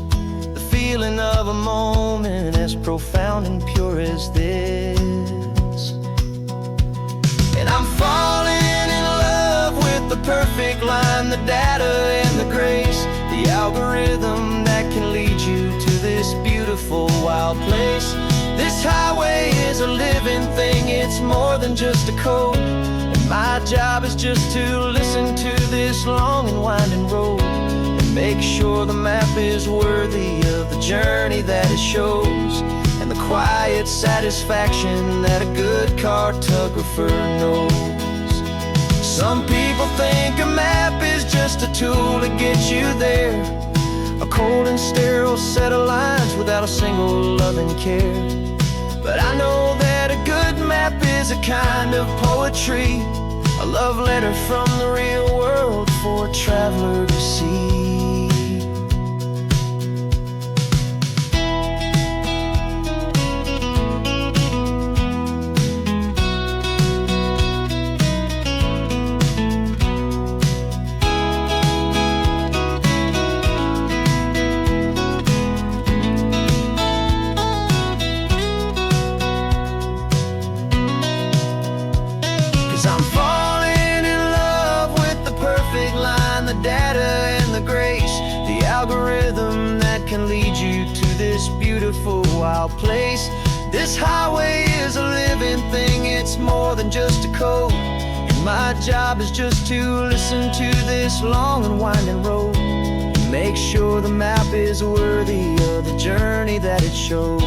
the feeling of a moment as profound and pure as this. And I'm falling in love with the perfect line, the data and the grace, the algorithm that can lead you to this beautiful wild place. This highway is a living thing, it's more than just a code, and my job is just to listen to this long and winding road and make sure the map is worthy of the journey that it shows, and the quiet satisfaction that a good cartographer knows. Some people think a map is just a tool to get you there, a cold and sterile set of lines without a single loving care. But I know that a good map is a kind of poetry, a love letter from the real world for a traveler to see. 'Cause I'm falling in love with the perfect line, the data and the grace, the algorithm that can lead you to this beautiful wild place. This highway is a living thing, it's more than just a code, and my job is just to listen to this long and winding road and make sure the map is worthy of the journey that it shows,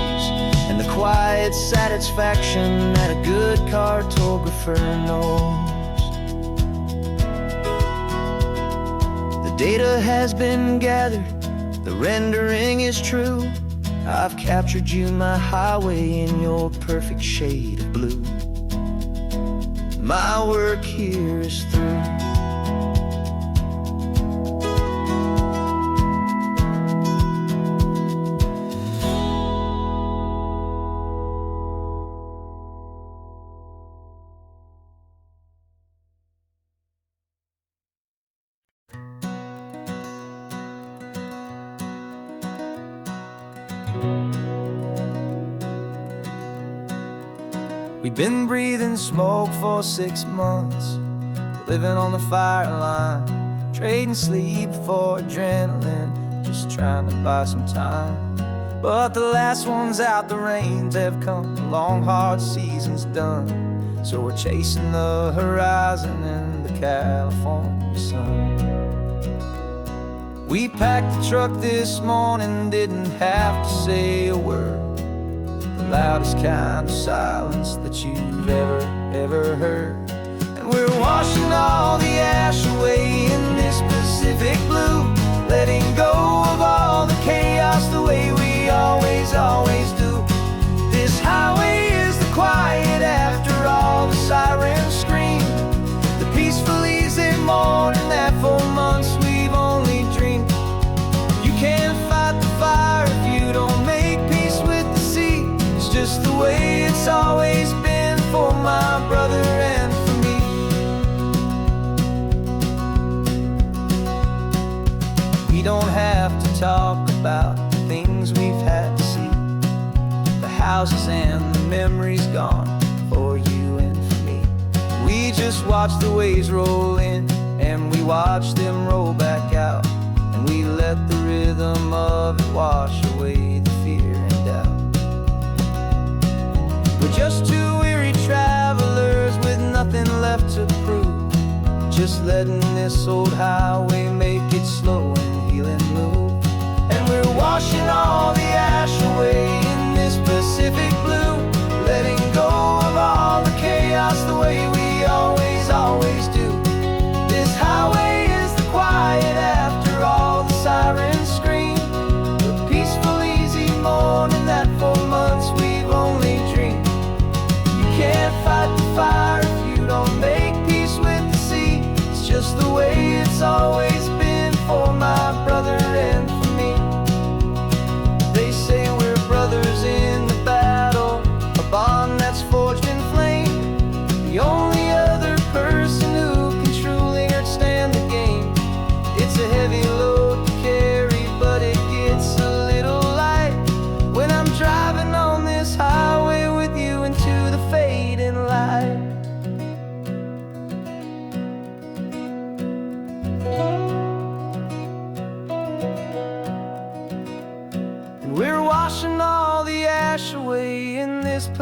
and the quiet satisfaction that a good cartographer knows. The data has been gathered, the rendering is true. I've captured you, my highway, in your perfect shade of blue. My work here is through. We've been breathing smoke for 6 months, living on the fire line, trading sleep for adrenaline, just trying to buy some time. But the last one's out, the rains have come, the long hard season's done, so we're chasing the horizon in the California sun. We packed the truck this morning, didn't have to say a word, the loudest kind of silence that you've ever heard. And we're washing all the ash away in this Pacific blue, letting go of all the chaos the way we always do. This highway is the quiet after all the sirens scream, the peaceful easy morning that for months we've only dreamed. You can't fight the fire if you don't make peace with the sea. It's just the way it's always been for my brother and for me. We don't have to talk about the things we've had to see, the houses and the memories gone for you and for me. We just watch the waves roll in and we watch them roll back out, and we let the rhythm of it wash away the fear and doubt. We're just two weary travelers with nothing left to prove, just letting this old highway make it slow and healing move. And we're washing all the ash away in this Pacific blue, letting go of all the chaos the way we always do. This highway is the quiet after all the sirens scream, the peaceful easy morning that for months we've only dreamed. You can't fight the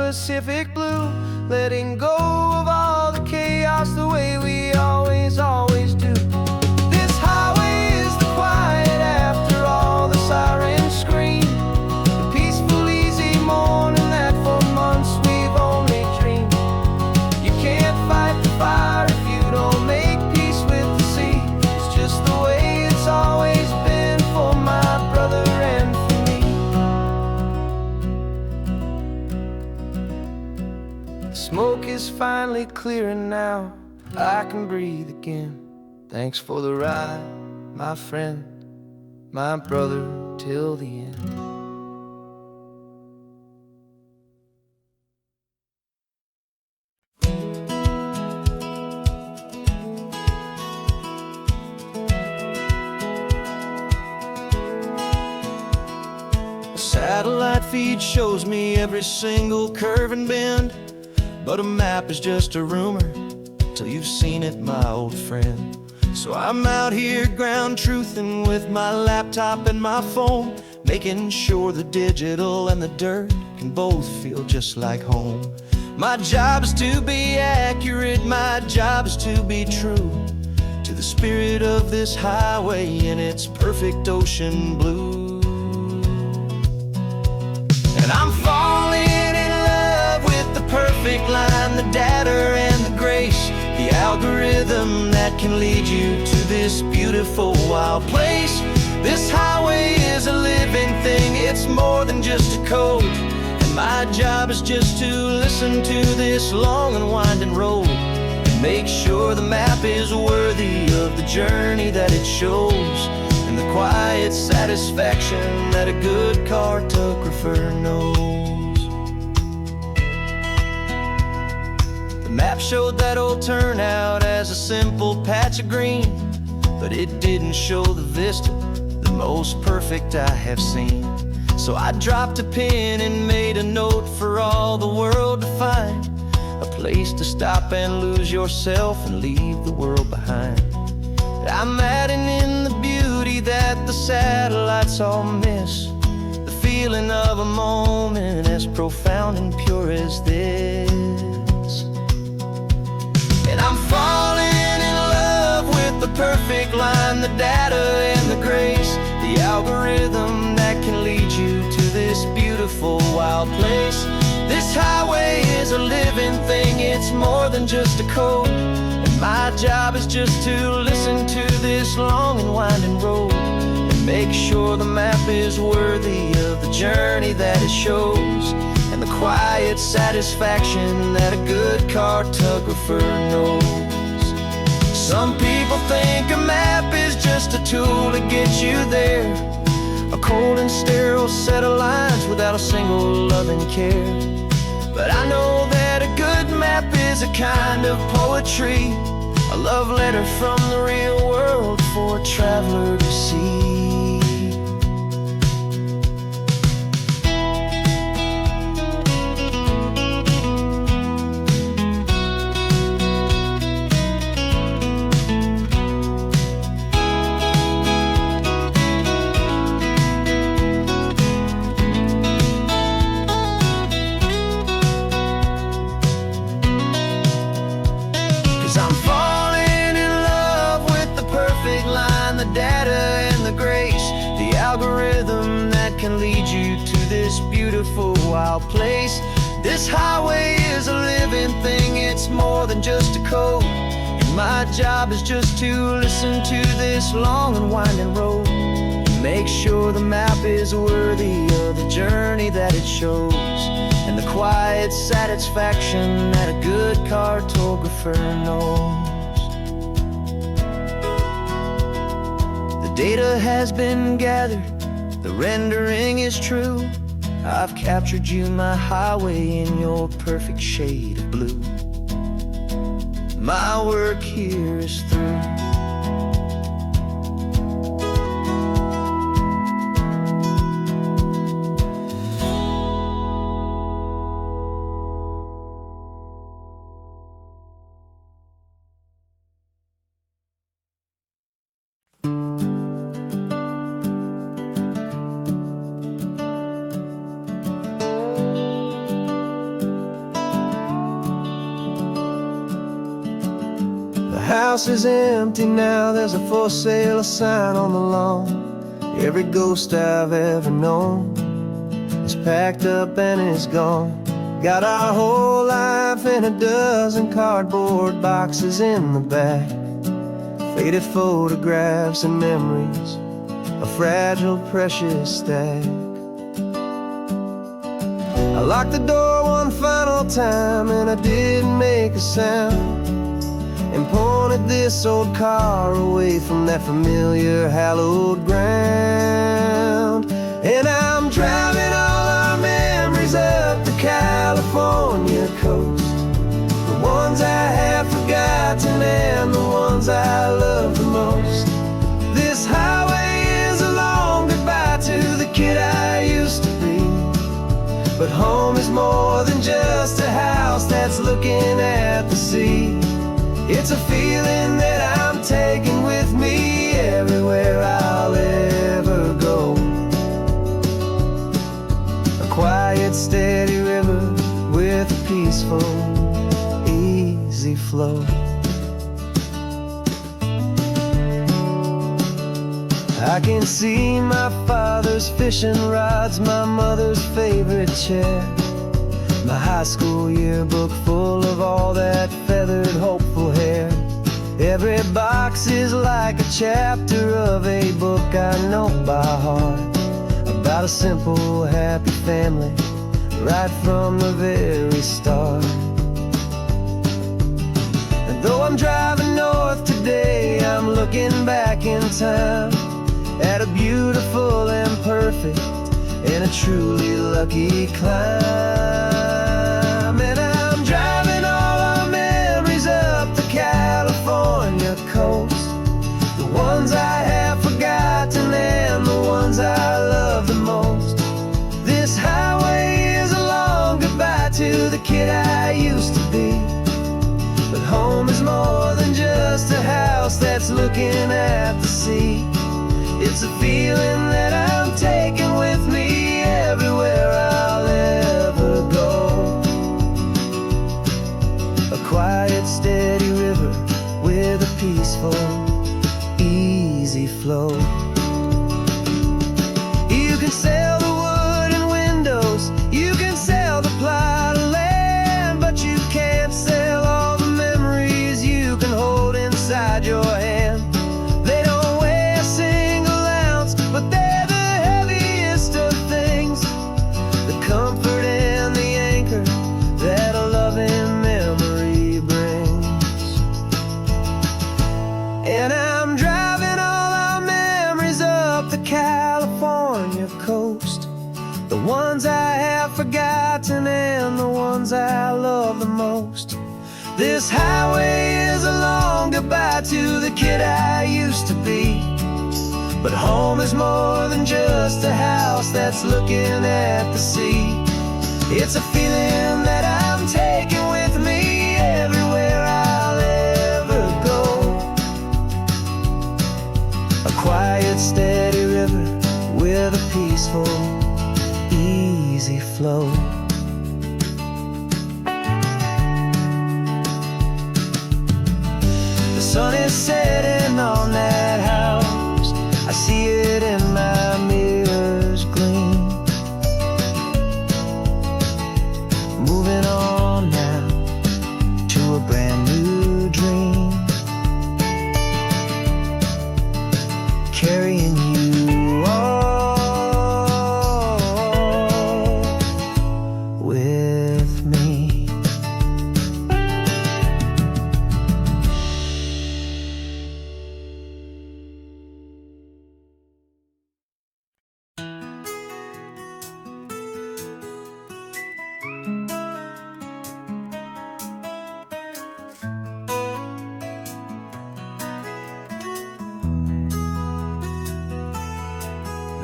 Pacific blue, letting go of all the chaos the way we always do. This highway is the quiet after all the sirens scream, the peaceful, easy morning that for months we've only dreamed. You can't fight the fire if you don't make peace with the sea. It's just the way it's always been for my brother and for me. The smoke is finally clearing now, I can breathe again. Thanks for the ride, my friend, my brother, till the end. A satellite feed shows me every single curve and bend, but a map is just a rumor till you've seen it, my old friend. So I'm out here ground truthing with my laptop and my phone, making sure the digital and the dirt can both feel just like home. My job is to be accurate, my job is to be true to the spirit of this highway in its perfect ocean blue. And I'm falling in love with the perfect line, the data and the grace, the algorithm that can lead you to this beautiful wild place. This highway is a living thing, it's more than just a code. And my job is just to listen to this long and winding road and make sure the map is worthy of the journey that it shows, and the quiet satisfaction that a good cartographer knows. The map showed that old turnout as a simple patch of green, but it didn't show the vista, the most perfect I have seen. So I dropped a pin and made a note for all the world to find, a place to stop and lose yourself and leave the world behind. I'm adding in the beauty that the satellites all miss, the feeling of a moment as profound and pure as this. And I'm falling in love with the perfect line, the data and the grace, the algorithm that can lead you to this beautiful wild place. This highway is a living thing, it's more than just a code. And my job is just to listen to this long and winding road and make sure the map is worthy of the journey that it shows, and the quiet satisfaction that a good cartographer knows. Some people think a map is just a tool to get you there, a cold and sterile set of lines without a single loving care. But I know that a good map is a kind of poetry, a love letter from the real world for a traveler to see. Algorithm that can lead you to this beautiful wild place. This highway is a living thing, it's more than just a code. And my job is just to listen to this long and winding road and make sure the map is worthy of the journey that it shows, and the quiet satisfaction that a good cartographer knows. The data has been gathered, the rendering is true. I've captured you, my highway, in your perfect shade of blue. My work here is through. house is empty now, there's a for sale sign on the lawn. Every ghost I've ever known is packed up and is gone. Got our whole life in a dozen cardboard boxes in the back. Faded photographs and memories, a fragile, precious stack. I locked the door one final time and I didn't make a sound, and pointed this old car away from that familiar hallowed ground. And I'm driving all our memories up the California coast, the ones I have forgotten and the ones I love the most. This highway is a long goodbye to the kid I used to be, but home is more than just a house that's looking at the sea. It's a feeling that I'm taking with me everywhere I'll ever go. A quiet, steady river with a peaceful, easy flow. I can see my father's fishing rods, my mother's favorite chair, my high school yearbook full of all that feathered, hopeful hair. Every box is like a chapter of a book I know by heart, about a simple, happy family right from the very start. And though I'm driving north today, I'm looking back in time at a beautiful and perfect and a truly lucky climb. And I'm driving all our memories up the California coast, the ones I have forgotten and the ones I love the most. This highway is a long goodbye to the kid I used to be, but home is more than just a house that's looking at the sea. It's a feeling that I'm taking with me everywhere I'll ever go. A quiet, steady river with a peaceful, easy flow. You can sell the wood and windows, you can sell the plot of land, but you can't sell all the memories you can hold inside your hand. They don't weigh a single ounce, but they're the heaviest of things, the comfort and the anchor that a loving memory brings. And I'm driving all our memories up the California coast, the ones I have forgotten and the ones I love the most. This highway is a long goodbye to the kid I used to be, but home is more than just a house that's looking at the sea. It's a feeling that I'm taking with me everywhere I'll ever go. A quiet, steady river with a peaceful, easy flow. The sun is setting on that house, I see it in my mirror's gleam. Moving on now to a brand new dream, carrying you all with me.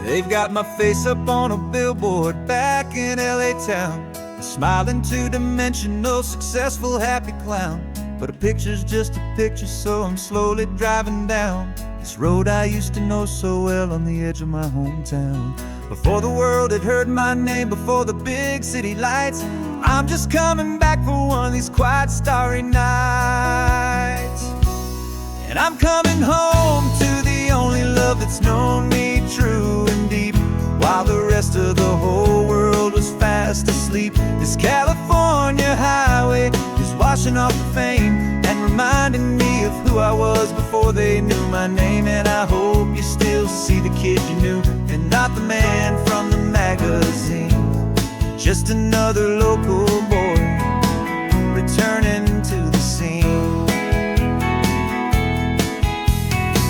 They've got my face up on a billboard back in LA town, a smiling two-dimensional, successful, happy clown. But a picture's just a picture, so I'm slowly driving down this road I used to know so well on the edge of my hometown. Before the world had heard my name, before the big city lights, I'm just coming back for one of these quiet, starry nights. And I'm coming home to the only love that's known me true and deep, while the rest of the whole world was fast asleep. This California highway is washing off the fame and reminding me of who I was before they knew my name. And I hope you still see the kid you knew, and not the man from the magazine. Just another local boy returning to the scene.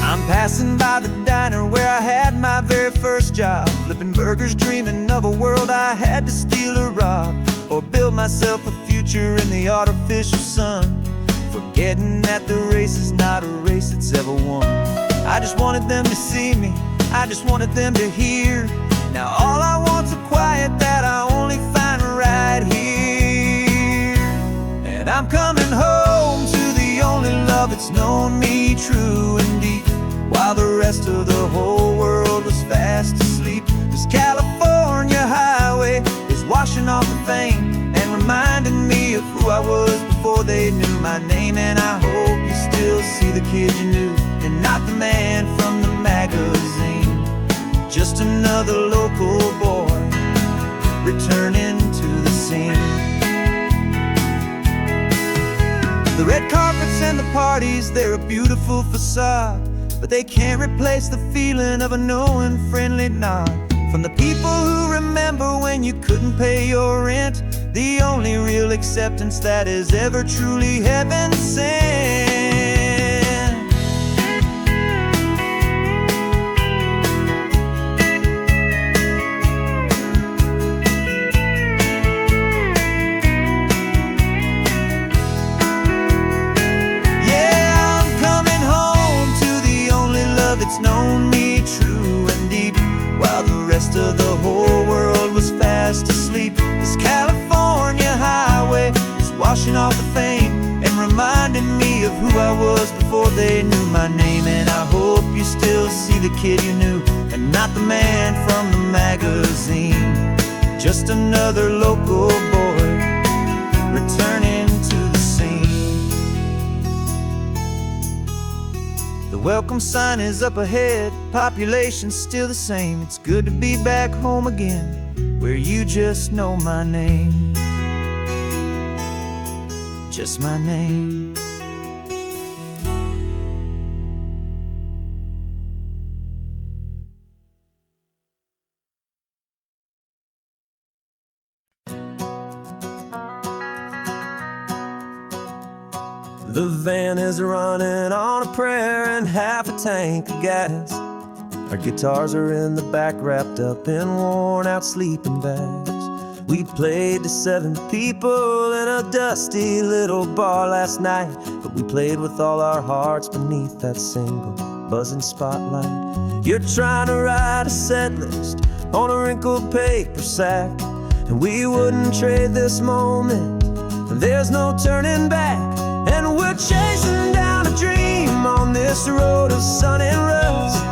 I'm passing by the diner where I had my very first job, flipping burgers, dreaming of a world I had to steal or rob, or build myself a future in the artificial sun, forgetting that the race is not a race that's ever won. I just wanted them to see me, I just wanted them to hear. Now all I want's a quiet that I only find right here. And I'm coming home to the only love that's known me true and deep, while the rest of the whole world was fast asleep. This California highway is washing off the fame and reminding me of who I was before they knew my name. And I hope you still see the kid you knew, and not the man from the magazine. Just another local boy returning to the scene. The red carpets and the parties, they're a beautiful facade, but they can't replace the feeling of a knowing friendly nod from the people who remember when you couldn't pay your rent. The only real acceptance that is ever truly heaven sent. It's known me true and deep, while the rest of the whole world was fast asleep. This California highway is washing off the fame and reminding me of who I was before they knew my name. And I hope you still see the kid you knew, and not the man from the magazine. Just another local boy returning to the scene. The welcome sign is up ahead, population's still the same. It's good to be back home again, where you just know my name. Just my name. The van is running on a prayer and half a tank of gas. Our guitars are in the back, wrapped up in worn out sleeping bags. We played to 7 people in a dusty little bar last night, but we played with all our hearts beneath that single buzzing spotlight. You're trying to write a set list on a wrinkled paper sack, and we wouldn't trade this moment. There's no turning back. And we're chasing down a dream on this road of sun and rust,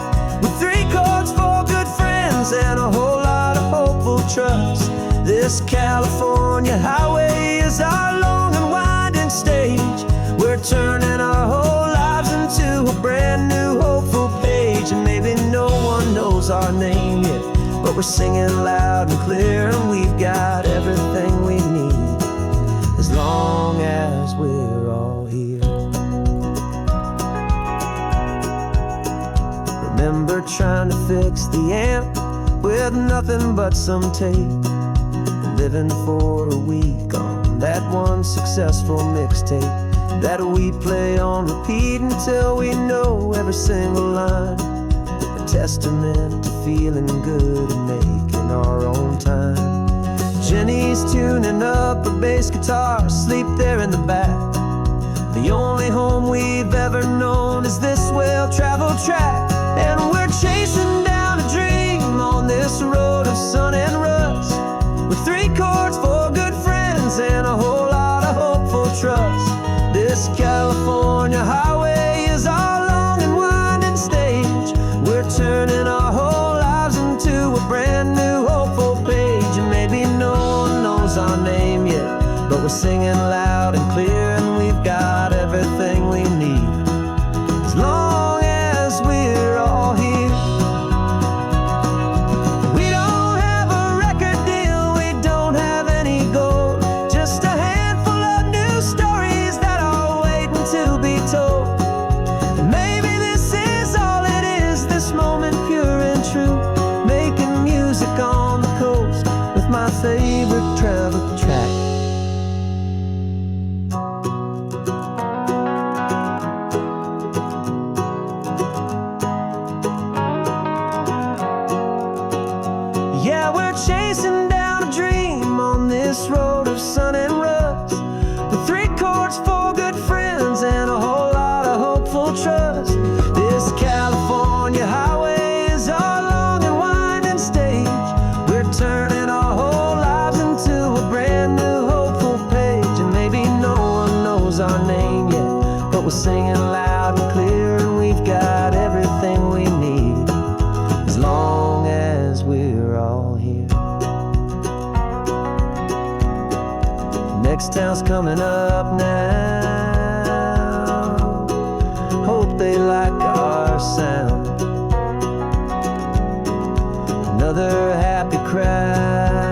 with 3 chords, 4 good friends, and a whole lot of hopeful trust. This California highway is our long and winding stage. We're turning our whole lives into a brand new hopeful page. And maybe no one knows our name yet, but we're singing loud and clear, and we've got everything we need, as long as we're all here. Remember trying to fix the amp with nothing but some tape, and living for a week on that one successful mixtape that we play on repeat until we know every single line. A testament to feeling good and making our own time. Jenny's tuning up her bass guitar, asleep there in the back. The only home we've ever known is this well-traveled track. And we're chasing down a dream on this road of sun and rust, with 3 chords, 4 good friends, and a whole lot of hopeful trust. This California highway is our long and winding stage. We're turning our whole lives into a brand new hopeful page. And maybe no one knows our name yet, but we're singing loud and clear, and we've got everything we need, as long all here. Next town's coming up now. Hope they like our sound. Another happy crowd.